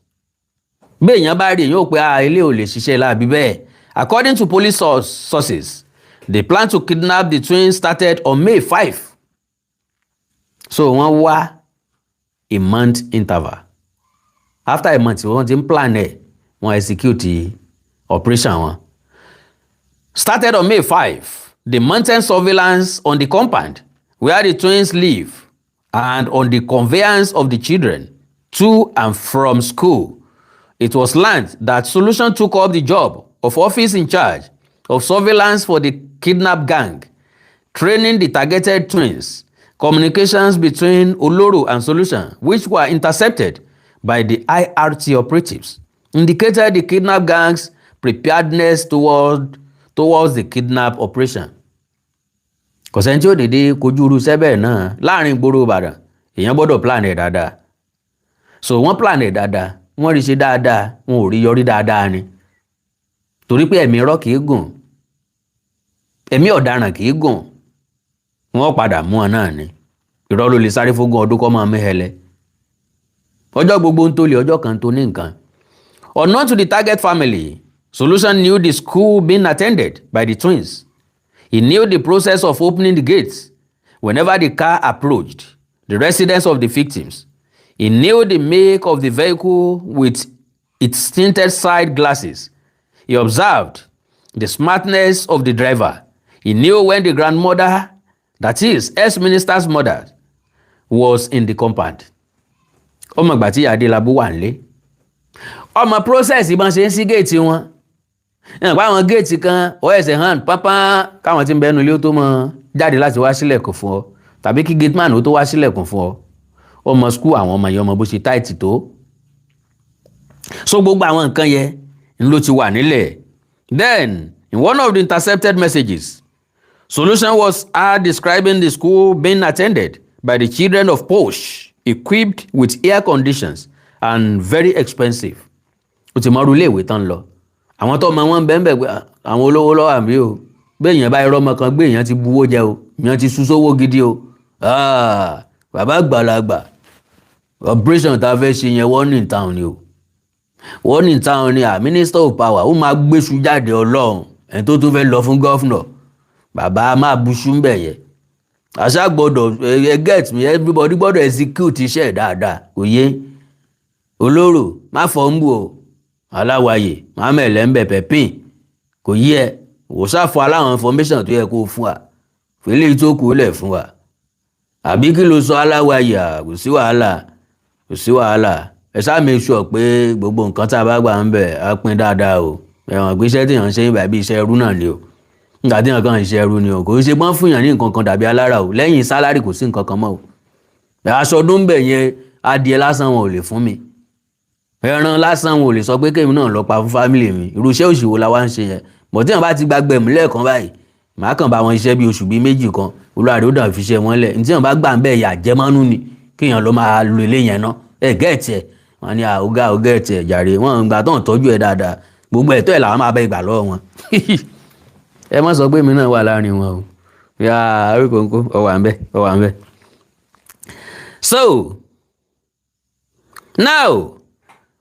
bí èèyàn bá rí èèyàn ò pé ilé ò lè ṣiṣẹ́ láàbí bẹ́ẹ̀. According to police sources, the plan to kidnap the twins started on May 5. So wọ́n wá a month interval. After a month, wọ́n ti ń plan ẹ̀, wọ́n execute the operation wọn. Started on May 5, the mountain surveillance on the compound where the twins live and on the conveyance of the children to and from school. It was learned that Solution took up the job of office in charge of surveillance for the kidnap gang, training the targeted twins, communications between Oloro and Solution, which were intercepted by the IRT operatives, indicated the kidnap gang's preparedness towards the kidnap operation. Kò sẹ́ni tí ó dédé kojú irú sẹ́bẹ̀ náà láàrin gbòòrò Ìbàdàn, èèyàn gbọ́dọ̀ plan ẹ̀ dáadáa. So wọ́n plan ẹ̀ dáadáa, wọ́n rí ṣe dáadáa, wọn ò rí yọrí dáadáa ni. Torí pé ẹ̀mí irọ́ kìí gùn, ẹ̀mí ọ̀daràn kìí gùn, wọ́n padà mú ọ náà ni. Irọ́ ló lè sáré fógún ọdún kọ́ máa mẹ́hẹlẹ́. Ọjọ́ gbogbo ń tó lè ọjọ́ kan tó ní nǹkan. Unknown to the target family, Solution knew the school being attended by the twins. He knew the process of opening the gates whenever the car approached the residence of the victims. He knew the make of the vehicle with its tinted side glasses. He observed the smartness of the driver. He knew when the grandmother, that is, ex-minister's mother, was in the compound. Ọmọ ìgbà tí Adélabú wà nílé. Ọmọ process ìbọn ṣe ń sí géètì wọn. Ẹ̀pá àwọn géètì kan ó ẹsẹ̀ hàn pápá káwọn tí ń bẹnu ilé ó tó mọ jáde láti wá sílẹ̀kùn fún ọ tàbí kí gateman ó tó wá sílẹ̀kùn fún ọ. Ọmọ school àwọn ọmọ yẹn ọmọ bó ṣe táìtì tó. So gbogbo àwọn nǹkan yẹn ló ti wà nílẹ̀. Then, in one of the intercepted messages, Solution was describing the school being attended by the children of posh, equipped with air conditions and very expensive. Ó ti mọ ilé ìwé tán lọ. Àwọn tó mọ wọn bẹ́ẹ̀ pé àwọn olówó lọ́wọ́ àmì o. Bẹ́ẹ̀ yẹn bá irọ́ ọmọ kan gbé èèyàn ti buwó jẹ o. Èèyàn ti sú sówó gidi o. Bàbá àgbàlagbà. Operation tá a fẹ́ ṣe yẹn warning town ni o. Warning town ni Minister of Power ó máa gbéṣu jáde Ọlọ́run ẹni tó tún fẹ́ lọ fún gọ́fúnà. Bàbá máa buṣú ń bẹ̀ yẹ. Àṣà gbọ́dọ̀ get me everybody gbọ́dọ̀ execute iṣẹ́ dáadáa kò yé. Olóró má fọ́ ń bù o. Aláwàyè má mẹ́lẹ̀ ń bẹ̀ pẹ̀pín kò yé ẹ. Wò sáfọ aláwọn information tó yẹ kó fún wa. Fèlè tó kù lẹ̀ fún wa. Àbí kí ló sọ Aláwàyè kò sí wàhálà kò sí wàhálà. Ẹ ṣáà make sure pé gbogbo nǹkan tá a bá gbà ń bẹ̀ á pín dáadáa o. Ẹ̀wọ̀n pé iṣẹ́ tí èèyàn ṣe ń bàbí iṣẹ́ ẹrú náà ni o. Nígbà tí èèyàn kan iṣẹ́ ẹrú ni o kò ṣe pọ́n fún èèyàn ní nǹkan kan dàbí alára o lẹ́yìn sálárì kò sí nǹkan kan mọ́ o. Aṣọ ọdún ń bẹ̀ yẹn adìẹ lásán wọn ò lè fún mi. Ẹran lásán wọn ò lè sọ pé kémi náà lọ pa fún fámìlì mi. Irú iṣẹ́ òṣìwò la wá ń ṣe yẹn. Bọ̀ tí èèyàn bá ti gbàgbẹ́ mi lẹ́ẹ̀kan báyìí màá kàn bá wọn iṣẹ́ bí oṣù bíi méjì kan olùwàrí ó dàn fi ṣe wọn lẹ̀. Ní tí èèyàn bá gbà ń bẹ̀ yà jẹ́mánú ni kéèyàn lọ máa lo ilé yẹn ná. Gẹ́ẹ̀tì ẹ̀ wọ́n ní ọ̀gá ẹ̀tì ẹ̀ jàre wọ́n ń gbà tó ń tọ́jú ẹ̀ dáadáa gbogbo ẹ̀tọ́ ẹ̀ làwọn máa bẹ ìgbà lọ́wọ́ wọn. Ẹ má sọ pé mi náà wà láàrin wọn o yà Awikonko ọwà ń bẹ. So now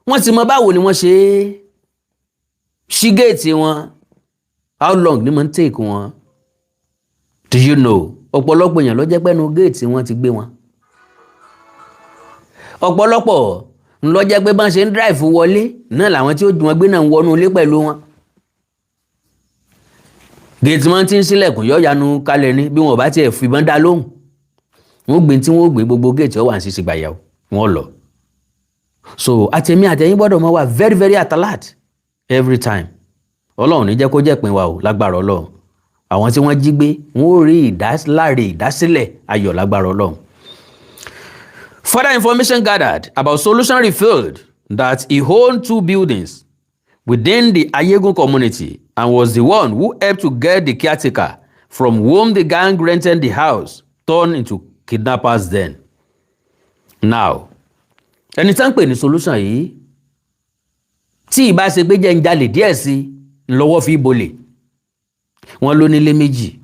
wọ́n ti mọ báwo ni wọ́n ṣe ṣí géètì wọn, how long ni mo ń take wọn. Do you know ọ̀pọ̀lọpọ̀ èèyàn ló jẹ́ pẹ́nu géètì wọn ti gbé wọn. ọ̀pọ̀lọpọ̀ ló jẹ́ pé bá ń ṣe ń drive wọlé náà làwọn tí ó ju wọn gbé náà ń wọnú ilé pẹ̀lú wọn. géètì wọn ti ń ṣílẹ̀kùn yọ̀yanu kalẹ̀ ní bí wọn ò bá tiẹ̀ fìbọn dá lóhùn. wọ́n gbé tí wọ́n gbé gbogbo géètì ọ̀wà ń ṣiṣẹ́ gbàyàwó wọn lọ. So àtẹ̀mí àtẹ̀yìn gbọ́dọ̀ mọ́ wà very very alert every time. Ọlọ́run ní jẹ́ kó jẹ́ pin wa o lágbára Ọlọ́run. Àwọn tí wọ́n jí gbé wọ́n ó rí ìdásílẹ̀ ayọ̀ lágbára Ọlọ́run. Further information gathered about Solution revealed that he owned 2 buildings within the Ayegun community and was the one who helped to get the caretaker from whom the gang rented the house turned into kidnappers then. Now, ẹni tán pè ní Solution yìí tí ìbá ṣe pé jẹ́ ń jalè díẹ̀ sí lọ́wọ́ fi bolè wọ́n ló nílé méjì.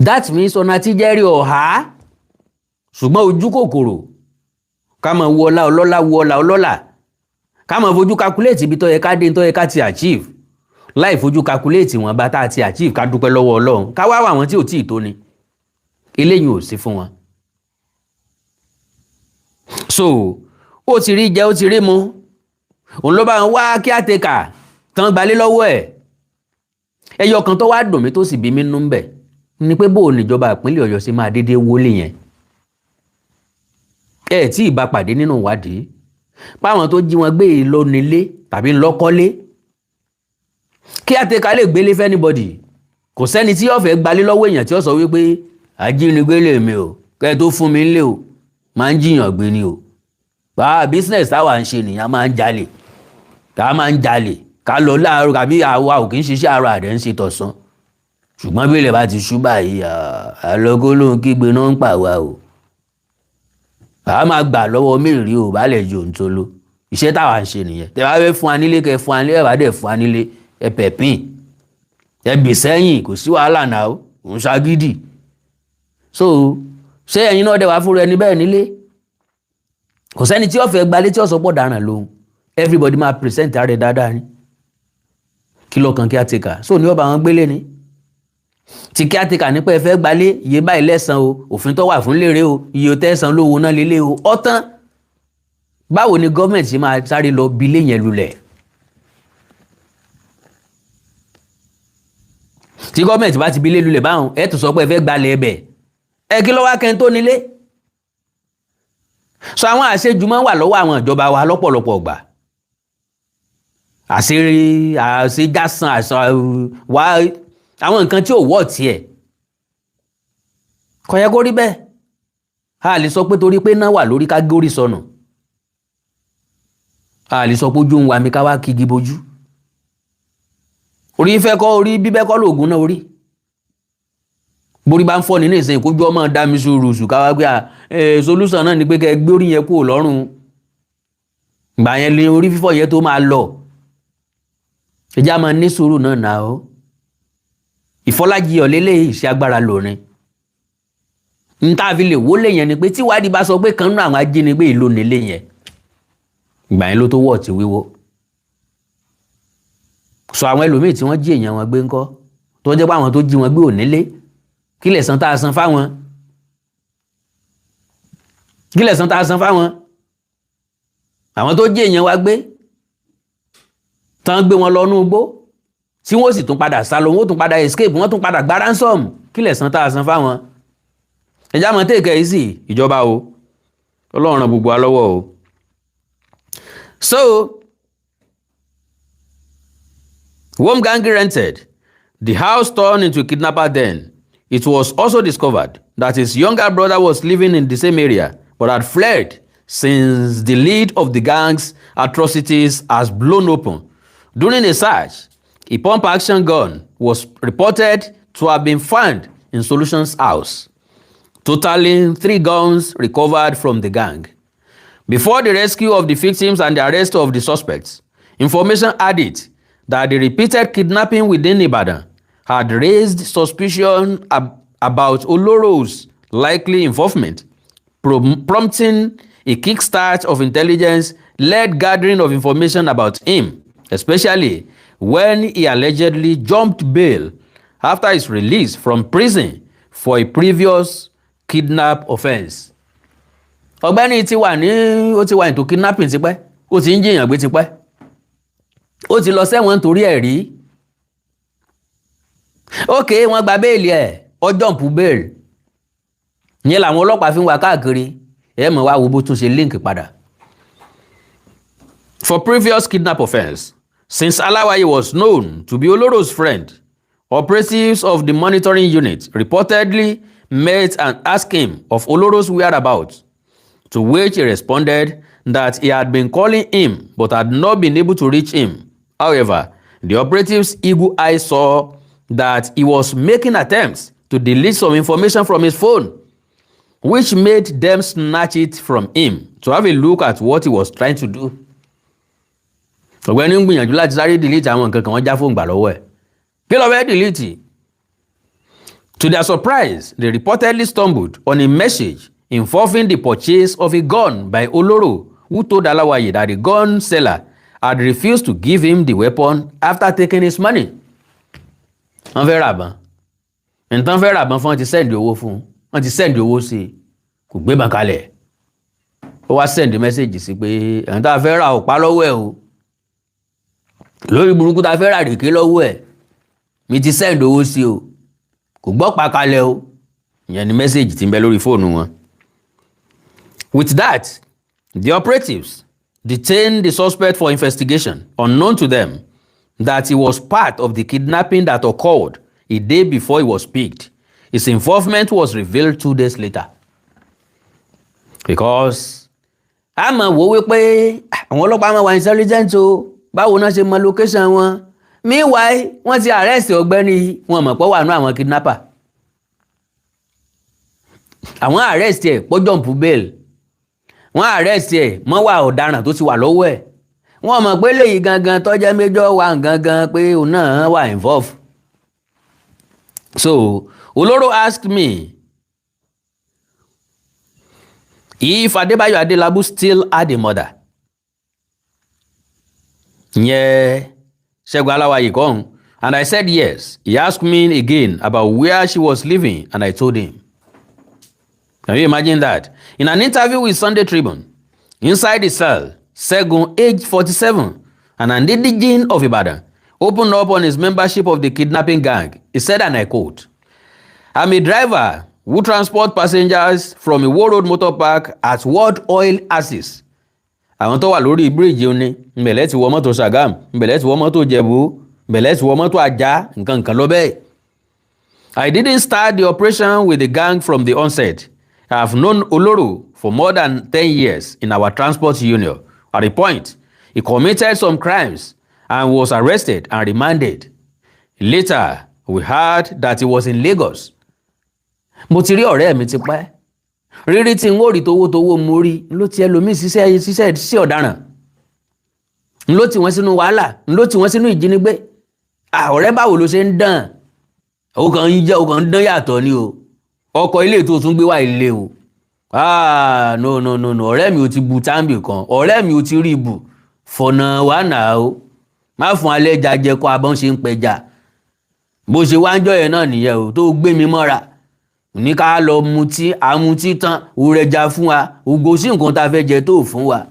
That means ọ̀nà tí jẹ́rí ọ̀há ṣùgbọ́n ojú kòkòrò ká máa wo ọlá ọlọ́lá ká máa fojú calculate ibi tó yẹ ká dé tó yẹ ká ti achieve láì fojú calculate wọn bá tá a ti achieve ká dúpẹ́ lọ́wọ́ Ọlọ́run ká wá àwọn tí ò tí ì tó ni eléyìí ò sí fún wọn. So ó ti rí jẹ ó ti rí mu òun ló bá ń wá kí àtẹkà tán gbalé lọ́wọ́ ẹ̀. ẹyọ kan tó wá dùn mí tó sì bí mi nú ń bẹ̀ ni pé bóò níjọba ìpínlẹ̀ Ọ̀yọ́ sí máa dédé wọlé yẹn. ẹ tí ìbá pàdé nínú ìwádìí páwọn tó jí wọn gbé lọ nílé tàbí ńlọ́kọ́lé kí àtẹkà lè gbélé fẹ́ anybody. kò sẹ́ni tí yóò fẹ́ gbalé lọ́wọ́ èèyàn tí ó sọ wípé ajínigbé lè mi o kẹ́ tó fún mi ńlé o máa ń jiyàn gbé ni o. Business táwa ń ṣe nìyà máa ń jalè ká lọ láàárọ̀ tàbí àwa ò kì í ṣiṣẹ́ àárọ̀ àdẹ́ ń ṣe tọ̀sán ṣùgbọ́n bí ilẹ̀ bá ti ṣú báyìí àlọ́gó ló ń kígbe náà ń pa wá o. a máa gbà lọ́wọ́ mẹ́rin o balẹ̀ jò ń tó lọ iṣẹ́ táwa ń ṣe nìyẹn. tẹ́ bá fẹ́ fún wa nílé kẹ́ fún wa nílé ẹ̀ bá dẹ̀ fún wa nílé ẹ pẹ̀pìn ẹ gbè sẹ́yìn kò sí wàhálà náà o òun ṣagídì. So ṣé ẹ̀yin náà dẹ̀ wá fún rẹ níbẹ̀ nílé kò sẹ́ni tí ó fẹ́ gbalé tí ó sọ pọ̀ dáràn lóhun everybody máa present ààrẹ dáadáa ni kí lọ́kàn kí á ti kà so ní ọba àwọn gbélé ni tí kí á ti kà nípa ẹ fẹ́ gbalé iye báyìí lẹ́san o òfin tó wà fún lérè o iye tẹ́san lówó náà lélẹ̀ o ọ̀tán báwo ni gọ́ọ̀mẹ̀ntì ṣe máa sáré lọ bí ilé yẹn lulẹ̀ tí gọ́ọ̀mẹ̀ntì bá ti bí ilé lulẹ̀ báwọn ẹ tún sọ pé ẹ fẹ́ gbalẹ̀ ẹbẹ̀ ẹ kí ló wá kẹ́ni tó nílé. So àwọn àṣejù máa ń wà lọ́wọ́ àwọn ìjọba wa lọ́pọ̀lọpọ̀ ọgbà àṣejásán wá àwọn nǹkan tí ò wọ́ tiẹ̀ kò yẹ kó rí bẹ́ẹ̀. a lè sọ pé torí pé náà wà lórí ká górí sọnù a lè sọ pé ojú ń wa mi ká wá kígi bojú orí fẹ́ kọ́ orí bíbẹ́ kọ́ lóògùn náà orí borí bá ń fọ́ nínú ìsìn ìkójú ọmọ dá mi sùúrùsù káwá pé solution náà ni pé kẹ́ gbé orí yẹn kúrò lọ́rùn ìgbà yẹn lé orí fífọ́ yẹn tó máa lọ ẹjá máa ní sùúrù náà náà ó ìfọ́lájì ọ̀lẹ́lẹ́ ìṣe agbára lórin n tá a fi lè wọlé yẹn ni pé tí wádìí bá sọ pé kan nínú àwọn ajínigbé ìlú nílé yẹn ìgbà yẹn ló tó wọ̀ tí wíwó sọ àwọn ẹlòmíì tí wọ́n jí èèyàn wọn gbé ńkọ́ tó jẹ́ pé àwọn tó jí wọn gbé ò nílé kí lẹ̀ san tá a san fáwọn àwọn tó jí èèyàn wa gbé tán gbé wọn lọ nú igbó tí wọ́n sì tún padà sá lọ wọ́n tún padà escape wọ́n tún padà gba ransom kí lẹ̀ san tá a san fáwọn ẹjá mọ̀ tẹ́ẹ̀kẹ́ yìí sí ìjọba o Ọlọ́run ràn gbogbo wa lọ́wọ́ o. So whom gang rented the house turned into a kidnapper den. It was also discovered that his younger brother was living in the same area but had fled since the lead of the gang's atrocities has blown open. During a search, a pump-action gun was reported to have been found in Solution's house, totaling 3 guns recovered from the gang. Before the rescue of the victims and the arrest of the suspects, information added that the repeated kidnapping within Ibadan had raised suspicion about Oloro's likely involvement, prompting a kickstart of intelligence-led gathering of information about him, especially when he allegedly jumped bail after his release from prison for a previous kidnap offence. Ọ̀gbẹ́ni ó ti wà into kidnapping tipẹ́, ó ti ń jiyàn gbé tipẹ́, ó ti lọ sẹ́wọ̀n torí ẹ̀ rí. Okay, wọ́n gba béèlì ẹ̀, ó jump bail. Ìyẹn làwọn ọlọ́pàá fi ń wá káàkiri, ẹ mọ̀ wá wo bó tún ṣe link padà. For previous kidnap offence, since Alawaye was known to be Oloro's friend, operatives of the monitoring unit reportedly met and asked him of Oloro's whereabouts, to which he responded that he had been calling him but had not been able to reach him. However, the operatives' eagle eye saw that he was making attempts to delete some information from his phone, which made them snatch it from him to have a look at what he was trying to do. Ọ̀gbẹ́ni ń gbìyànjú láti sáré delete àwọn nǹkan kan, wọ́n já fóònù gbà lọ́wọ́ ẹ̀. Kí ló fẹ́ delete? To their surprise, they reportedly stumbled on a message involving the purchase of a gun by Oloro, who told Alawaye that the gun seller had refused to give him the weapon after taking his money. Wọ́n fẹ́ ràbọn. Nǹkan fẹ́ ràbọn fún wọn ti send owó fún un. Wọ́n ti send owó sí i. Kò gbé bàn kalẹ̀. Ó wá send message sí pé ẹ̀hún tá a fẹ́ rà ò pa lọ́wọ́ ẹ̀ o. Lórí burúkú tá a fẹ́ rà rèké lọ́wọ́ ẹ̀. Mi ti send owó sí o. Kò gbọ́ pa kalẹ̀ o. Ìyẹn ni message tí ń bẹ lórí fóònù wọn. With that, the operatives detained the suspect for investigation, unknown to them that he was part of the kidnapping that occurred a day before he was picked. His involvement was revealed 2 days later. Because a mọ̀ wò wípé àwọn ọlọ́pàá máa wà intelligent o, báwo náà ṣe mọ location wọn. Meanwhile, wọ́n ti arrest ọ̀gbẹ́ni, wọn mọ̀ pé wà nú àwọn kidnapper. Àwọn arrest ẹ̀ pọ́ jump bail. Wọ́n arrest ẹ̀ mọ́ wà ọ̀daràn tó ti wà lọ́wọ́ ẹ̀. Wọ́n mọ̀ pé léyìí gangan tó jẹ́ major wà gangan pé òun náà wà involved. So, Oloro asked me if Adebayo Adelabu still had a mother. Yeah, Segun Alawaye kọ́hún. And I said yes. He asked me again about where she was living, and I told him. Can you imagine that? In an interview with Sunday Tribune, inside the cell, Segun, age 47, an indigene of Ibadan, opened up on his membership of the kidnapping gang. He said, and I quote, "I'm a driver who transport passengers from Iwo Road Motor Park at World Oil Axis." Àwọn tó wà lórí bíríìjì òní, mbẹ̀lẹ́ ti wọ mọ́tò Sagam, mbẹ̀lẹ́ ti wọ mọ́tò Jewo, mbẹ̀lẹ́ ti wọ mọ́tò Ajah, nǹkan lọ bẹ́ẹ̀. I didn't start the operation with the gang from the onset. I have known Oloro for more than 10 years in our transport union. At a point, he committed some crimes and was arrested and remanded. Later, we heard that he was in Lagos. Mo ti rí ọ̀rẹ́ mi ti pẹ́. Rírí tí ń wò rí towó mo rí ló ti ẹlòmíì ṣiṣẹ́ sí ọ̀daràn. Ló ti wọ́n sínú wàhálà, ló ti wọ́n sínú ìjínigbé. Ọ̀rẹ́ báwo ló ṣe ń dàn? Ó kàn ń dán yàtọ̀ ni o. Ọkọ̀ ilé tó tún gbé wá ilé o. No. Ọ̀rẹ́ mi ò ti bu táǹbì kan. Ọ̀rẹ́ mi ò ti rí ibù. Fọ̀nà wà náà o. Má fún alẹ́ jajẹ kó abọ́n ṣe ń pẹja. Bó ṣe wá ń jọ yẹn náà nìyẹn o, tó gbé mi mọ́ra. Ní ká lọ mutí, àmutí tán, òrẹja fún wa, ògo sí nǹkan tá a fẹ́ jẹ tó fún wa.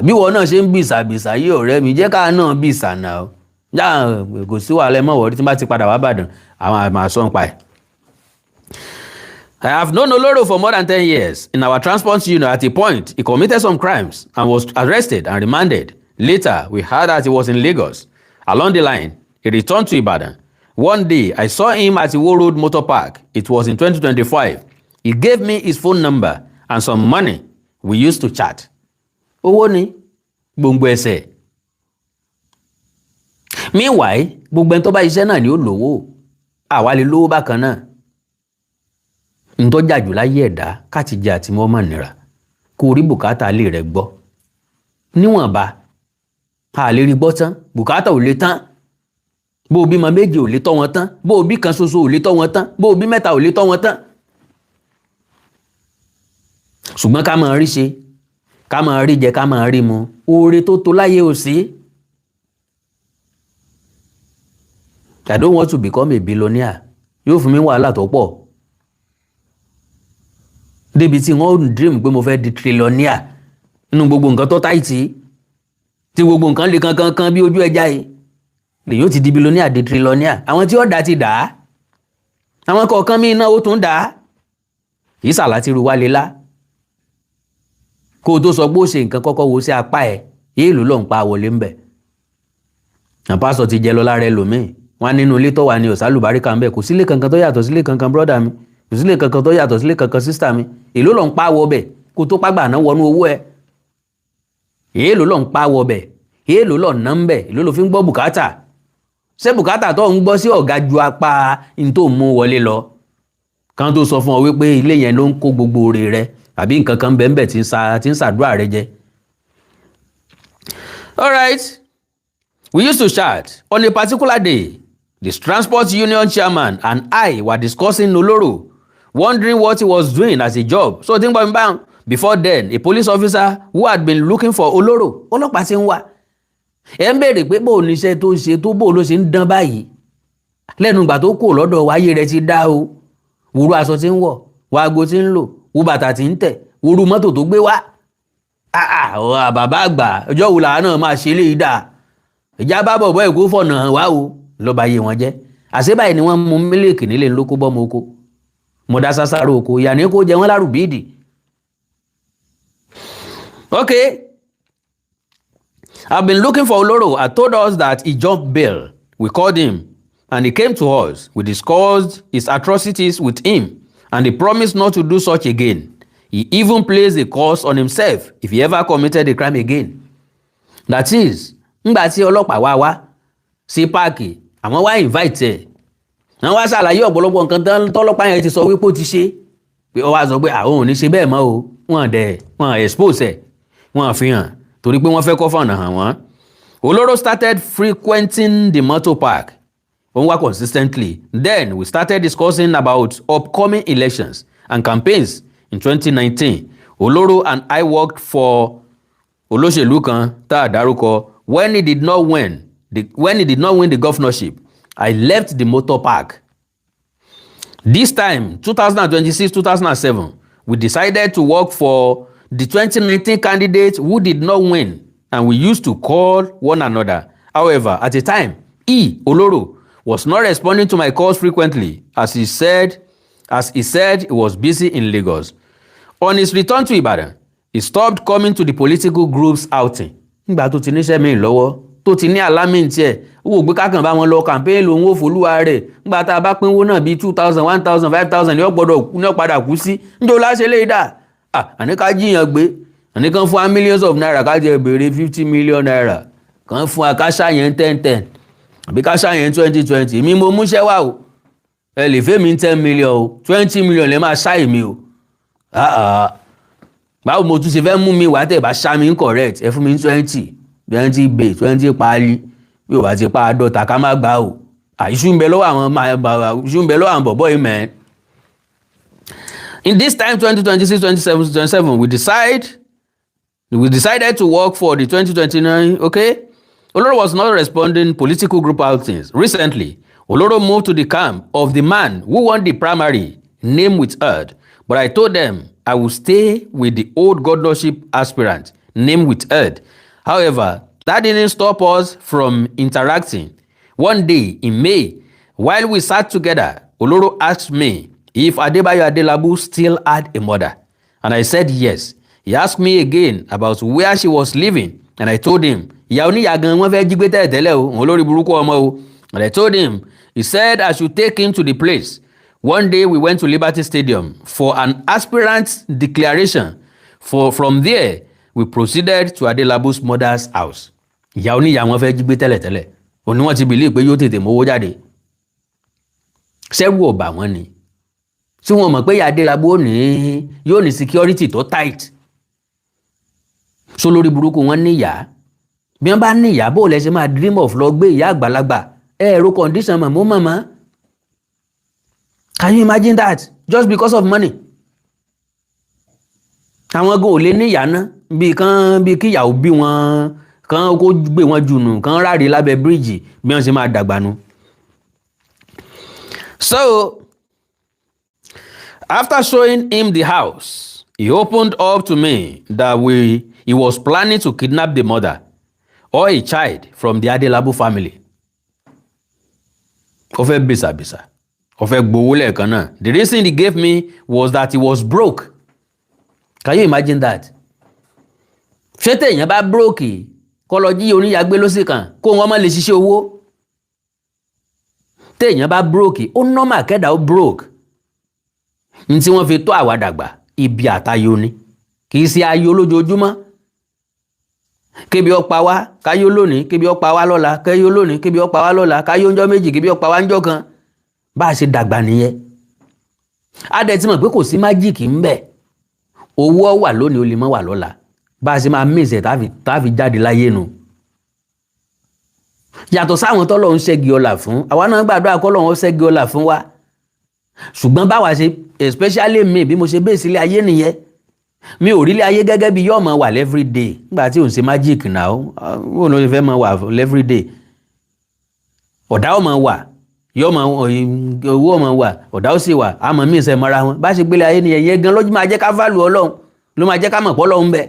Bí wọn náà ṣe ń bìsàbìsà yí ọ̀rẹ́ mi, jẹ́ ká náà bìsà náà o. Já kò sí wàhálà mọ́ wọ̀rí tí bá ti padà wá Ìbàdàn, àwọn àmà sọ́n pa ẹ̀. I have known Oloro for more than 10 years. In our transport unit, at a point, he committed some crimes and was arrested and remanded. Later, we heard that he was in Lagos. Along the line, he returned to Ibadan. One day, I saw him at Iwo Road Motor Park. It was in 2025. He gave me his phone number and some money. We used to chat. Owó ni, gbòǹgbò ẹsẹ̀. Meanwhile, gbogbo ẹni tó bá iṣẹ́ náà ni ó lówó. Àwa lè lówó bákan náà. Ntọ́jà jù láyé ẹ̀dá káti jẹ àti mọ́ mọ̀ nira. Kó rí bùkátà lè rẹ̀ gbọ́. Níwọ̀nba, a lè rí gbọ́ tán, bùkátà ò lè tán. bó o bímọ méjì ò lè tọ́ wọn tán, bó o bí kan ṣoṣo ò lè tọ́ wọn tán, bó o bí mẹ́ta ò lè tọ́ wọn tán. ṣùgbọ́n ká máa rí ṣe, ká máa rí jẹ, ká máa rí mu, oore tó tó láyé ò sí. I don't want to become a billionaire. Yóò fún mi wàhálà tó pọ̀. Débi tí wọ́n dream pé mo fẹ́ di trillionaire nínú gbogbo nǹkan tó táìtì, tí gbogbo nǹkan lè kankan bí ojú ẹja yìí. Lè yóò ti di billionaire di trillionaire. Àwọn tí ó dá ti dá. Àwọn kọ̀ọ̀kan mí iná ó tún dá. Kì í sàlá ti ru wá lé lá. Kó o tó sọ pé ó ṣe nǹkan kọ́kọ́ wo sí apá ẹ̀, èèlò ló ń pa wọlé ń bẹ̀. Àpásọ̀ ti jẹ lọ lára ẹlòmíì. Wọ́n nínú ilé tó wà ní òsálùbáríkà ń bẹ̀, kò sílé kankan tó yàtọ̀ sílé kankan brọ́dà mi, kò sílé kankan tó yàtọ̀ sílé kankan sísítà mi. Èló ló ń pa wọ bẹ̀ kó tó pàgbà náà wọnú owó ẹ̀. Èló ló ń pa wọ bẹ̀, èló ló ná ń bẹ̀, èló ló fi ń gbọ́ bùkátà. Ṣé bùkátà tó ń gbọ́ sí ọ̀gá ju apá in tó mú wọlé lọ? Kan tó sọ fún ọ wípé ilé yẹn ló ń kó gbogbo oore rẹ, àbí nǹkan kan bẹ́ẹ̀ bẹ́ẹ̀ tí ń ṣàdúrà rẹ jẹ. All right, we used to chat on a particular day. The transport union chairman and I were discussing Oloro, wondering what he was doing as a job. So think about it. Before then, a police officer who had been looking for Oloro, ọlọ́pàá ti ń wá. Ẹ ń béèrè pé bó níṣẹ́ tó ṣe tó bó ló ṣe ń dán báyìí. Lẹ́nu ìgbà tó kò lọ́dọ̀ wáyé rẹ̀ ti dá o. Wúrú aṣọ tí ń wọ̀, wọ aago tí ń lò, wọ bàtà tí ń tẹ̀, wúrú mọ́tò tó gbé wá. Bàbá àgbà, ọjọ́ wo làá náà máa ṣe léyìí dà. Ìjà bá bọ̀ bọ́ èkó fọ̀nà wá o. Ló bá yé wọn jẹ́. Àṣebáyé ni wọ́n mú mílíkì nílé ńlókó bọ́mọ oko. Mo dá sásáró oko, ìyà ní kó jẹ wọ́n lárùbíìdì. Okay. I've been looking for Oloro. I told us that he jumped bail. We called him and he came to us. We discussed his atrocities with him and he promised not to do such again. He even placed a curse on himself if he ever committed a crime again. That is, ńgbà tí ọlọ́pàá wá sí páàkì, àwọn wá invite ẹ̀. Wọ́n wá ṣàlàyé ọ̀pọ̀lọpọ̀ nǹkan tọ́lọ́pàá yẹn ti sọ wípé ó ti ṣe. Pé ó wá sọ pé àwọn ò ní ṣe bẹ́ẹ̀ mọ́ o. Wọ́n expose ẹ̀. Wọ́n fi hàn torí pé wọ́n fẹ́ kọ́ fọ̀nà hàn wọ́n. Oloro started frequenting the motor park. Ó ń wá consistently. Then we started discussing about upcoming elections and campaigns in 2019. Oloro and I worked for olóṣèlú kan tá a dárúkọ. When he did not win the governorship, I left the motor park. This time, 2026-2027, we decided to work for the 2019 candidate who did not win, and we used to call one another. However, at the time, Oloro, was not responding to my calls frequently, as he said he was busy in Lagos. On his return to Ibadan, he stopped coming to the political group's outing. Nígbà tó ti níṣẹ́ mi lọ́wọ́, tó ti ní alámìntì ẹ̀, owó gbé kákan bá wọn lọ campaign lòun ó folúwa rẹ̀. Nígbà tá a bá pínwó náà bíi 2,000, 1,000, 5,000 ni ó padà kú sí. Ǹjẹ́ o láṣẹ lè dà? Àní ká jíyàn gbé. Àní kan fún wa millions of naira ká jẹ béèrè 50 million naira. Kan fún wa ká ṣàyẹn 10. Àbí ká ṣàyẹn 20. Mi mo múṣẹ́ wá o. Ẹ lè fẹ́ mi 10 million o. 20 million lè máa ṣáì mi o. Báwo mo tún ṣe fẹ́ mú mi wá tẹ̀ bá ṣá mi incorrect, ẹ fún mi 20 bay 20 páálí bí o bá ti pa àádọ́ta ká má gbà o. Ìṣú ń bẹ lọ́wọ́ àwọn bọ̀bọ̀ yìí mẹ́. In this time 2026-2027 we decided to work for the 2029. Okay, Oloro was not responding political group outings. Recently, Oloro moved to the camp of the man who won the primary, name withheld. But I told them I will stay with the old governorship aspirant, name withheld. However, that didn't stop us from interacting. One day in May, while we sat together, Oloro asked me if Adebayo Adelabu still had a mother. And I said yes. He asked me again about where she was living. And I told him, and I told him, he said I should take him to the place. One day we went to Liberty Stadium for an aspirant declaration. From there, we proceeded to Adelabu's mother's house. Ìyá oníyà wọn fẹ́ jí gbé tẹ́lẹ̀tẹ́lẹ̀. Òní wọ́n ti believe pé yóò tètè mówó jáde. Ṣẹ́rù ọ̀bà wọn ni. Tí wọ́n mọ̀ pé ìyá Adelabu yóò ní security tó tight. So lórí burúkú wọn ní ìyá. Bí wọ́n bá ní ìyá bó lẹ ṣe máa dream of lọ gbé ìyá àgbàlagbà ẹ̀rọ condition màmá. Can you imagine that? Just because of money. Àwọn gan ò lè ní ìyá ná bí kí ìyàwó bí wọn kan kó gbé wọn jùnù kan ráre lábẹ́ bíríìjì bí wọ́n ṣe máa dàgbà nu. So after showing him the house, he opened up to me that he was planning to kidnap the mother or a child from the Adelabu family. Ó fẹ́ bìsàbìsà, ó fẹ́ gbowó lẹ́ẹ̀kan náà. The reason he gave me was that he was broke. Can you imagine that? Ṣé téèyàn bá broke kó lọ jí oníyàgbé ló sì kàn kó wọn má lè ṣiṣẹ́ owó? Téèyàn bá broke, ó normal kẹ́dà ó broke. Ní tí wọ́n fi tó àwa dàgbà, ibi àtayọ ni. Kì í ṣe ayọ̀ lójoojúmọ́. Kébi ó pa wá, káyọ̀ lónìí, kébi ó pa wá lọ́la, káyọ̀ lónìí, kébi ó pa wá lọ́la, káyọ̀ ńjọ́ méjì, kébi ó pa wá ńjọ́ kan. Bá a ṣe dàgbà nìyẹn. A dẹ̀ ti mọ̀ pé kò sí májíìkì ń bẹ̀. Owó wà lónìí, ó lè má wà lọ́la. Bá a ṣe máa mèsè táfi jáde láyé nu. Yàtọ̀ sáwọn tọ́lọ́run ṣẹ́gi ọlà fún, àwa náà gbàdúrà kọ́lọ́run ṣẹ́gi ọlà fún wa. Ṣùgbọ́n báwa ṣe, especially mi bí mo ṣe bẹ́ẹ̀ sílé ayé nìyẹn. Mi ò rí ilé ayé gẹ́gẹ́ bí yóò máa wà everyday nígbà tí ò ń ṣe magic náà ó ló fẹ́ máa wà everyday. Ọ̀dá ó máa wà, yóò máa owó ó máa wà, ọ̀dá ó sì wà, àmọ́ mí ìṣẹ́ mọ́ra wọn. Bá ṣe gbélé ayé nìyẹn yẹn gan ló máa jẹ́ ká value Ọlọ́run, ló máa jẹ́ ká mọ̀ pé Ọlọ́run bẹ,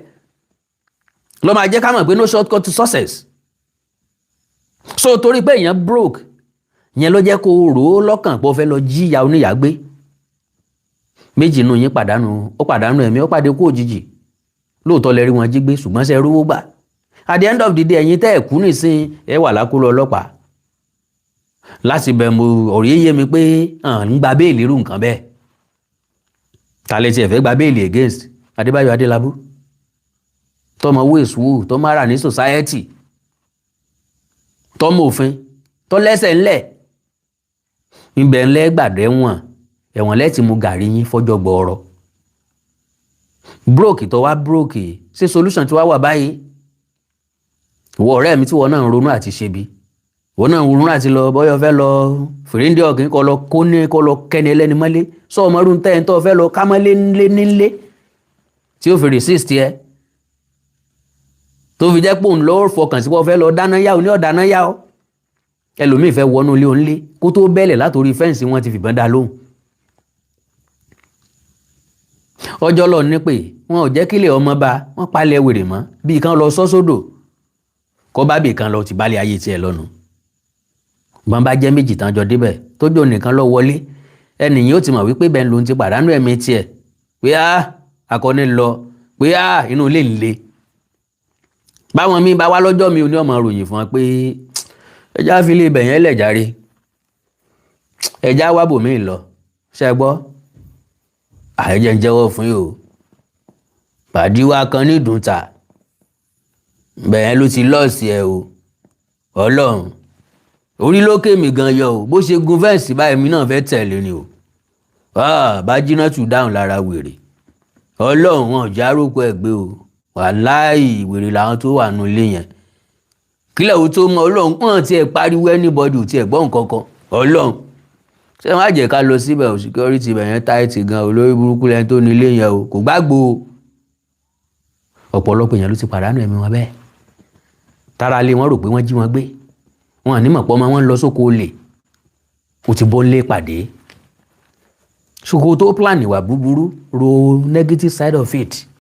ló máa jẹ́ ká mọ̀ pé no shortcut to success. So torí pé èèyàn broke yẹn ló jẹ́ kó rò ó lọ́kàn pé ó fẹ́ lọ jí ìyá oníyàá gbé. Méjì nù yín ó pàdánù ẹ̀mí, ó pàdé kú òjijì. Lóòótọ́ lẹ rí wọn jí gbé ṣùgbọ́n ṣe rówó gbà. At the end of the day ẹ̀yin tẹ́ ẹ̀ kú nìsín ẹ wà lákòlò ọlọ́pàá. Láti bẹ̀ mo ọ̀rẹ́ yé mi pé ń gba béèlì irú nǹkan bẹ́ẹ̀. Ta lẹ tiẹ̀ fẹ́ gba béèlì against Adébáyọ̀ Adélábù? Tọmọ wéṣùwò tọmọ ara ní society, tọmọ òfin tọ lẹ́sẹ̀ ńlẹ̀. Ibẹ̀ ńlẹ́ gbàdẹ́ wọn. Ẹ̀wọ̀n lẹ́tì mú gàrí yín fọ́jọ́ gbọ́ọ̀rọ̀. Broke tó wá broke, ṣé solution tí wá wà báyìí? Ìwọ ọ̀rẹ́ mi tí wọ́n náà ń ronú àti ṣe bí. Wọ́n náà ń ronú àti lọ bọ́yọ̀ fẹ́ lọ fèrèndé ọ̀gìn kọ́ lọ kẹ́ni ẹlẹ́ni mọ́lé. Sọ ọmọdún tẹ́yìn tó fẹ́ lọ ká mọ́lé nílé tí ó fi resist ẹ. Tó fi jẹ́ pé òun lọ́wọ́ fọkàn sí wọ́n fẹ́ lọ dáná yá o ní ọ̀dáná yá o. Ẹlòmíì fẹ́ wọnú ilé onílé kó tó bẹ́lẹ̀ látòrí fẹ́ǹsì wọn ti fìbọn dá lóhùn. Ọjọ́ lọ ní pé wọn ò jẹ́ kílẹ̀ ọmọ bá wọn palẹ̀ wèrè mọ́ bí kan lọ sọ́sódò kọ́ bá bì kan lọ ti balẹ̀ ayé tiẹ̀ lọ́nu. Bọ́n bá jẹ́ méjì tán jọ débẹ̀ tójó nìkan lọ wọlé ẹnìyàn ó ti mọ̀ wípé bẹ́ẹ̀ ló ń ti pàdánù ẹ̀mí tiẹ̀ pé akọni lọ pé inú ilé ńlẹ̀. Báwọn mi bá wá lọ́jọ́ mi ò ní ọmọ ròyìn fún wọn pé ẹja fi lè bẹ̀yẹn lẹ̀ járe ẹja wá bòmí lọ ṣẹ́ gbọ́. Àìjẹ́ ń jẹ́wọ́ fún yóò pàdí wá kan ní ìdúntà bẹ̀yẹn ló ti lọ́ọ̀sì ẹ o. Ọlọ́run orí lókè mi gan yọ o, bó ṣe gun fẹ́ǹsì báyìí mi náà fẹ́ tẹ̀lé ni o. Bá jiná tù dáhùn lára wèrè. Ọlọ́run wọn ò járókò ẹ̀ gbé o, wàláì wèrè làwọn tó wà nù ilé yẹn. Kílẹ̀ o tó mọ Ọlọ́run wọn ti ẹ̀ pariwo anybody ò ti ẹ̀ gbọ́ nǹkan kan. Ọlọ́run ṣé wọ́n á jẹ́ ká lọ síbẹ̀ o, security bẹ̀ yẹn táìtì gan olórí burúkú lẹ́ni tó ní ilé yẹn o kò gbàgbó. Ọ̀pọ̀lọpọ̀ èèyàn ló ti pàdánù ẹ̀mí wọn bẹ́ẹ̀. Tára lé wọn rò pé wọ́n jí wọn gbé, wọn à ní mọ̀ pọ́ ọmọ wọn lọ sóko olè, o ti bọ́ lé pàdé. Ṣùgbọ́n tó plan ìwà búburú ro negative side of it.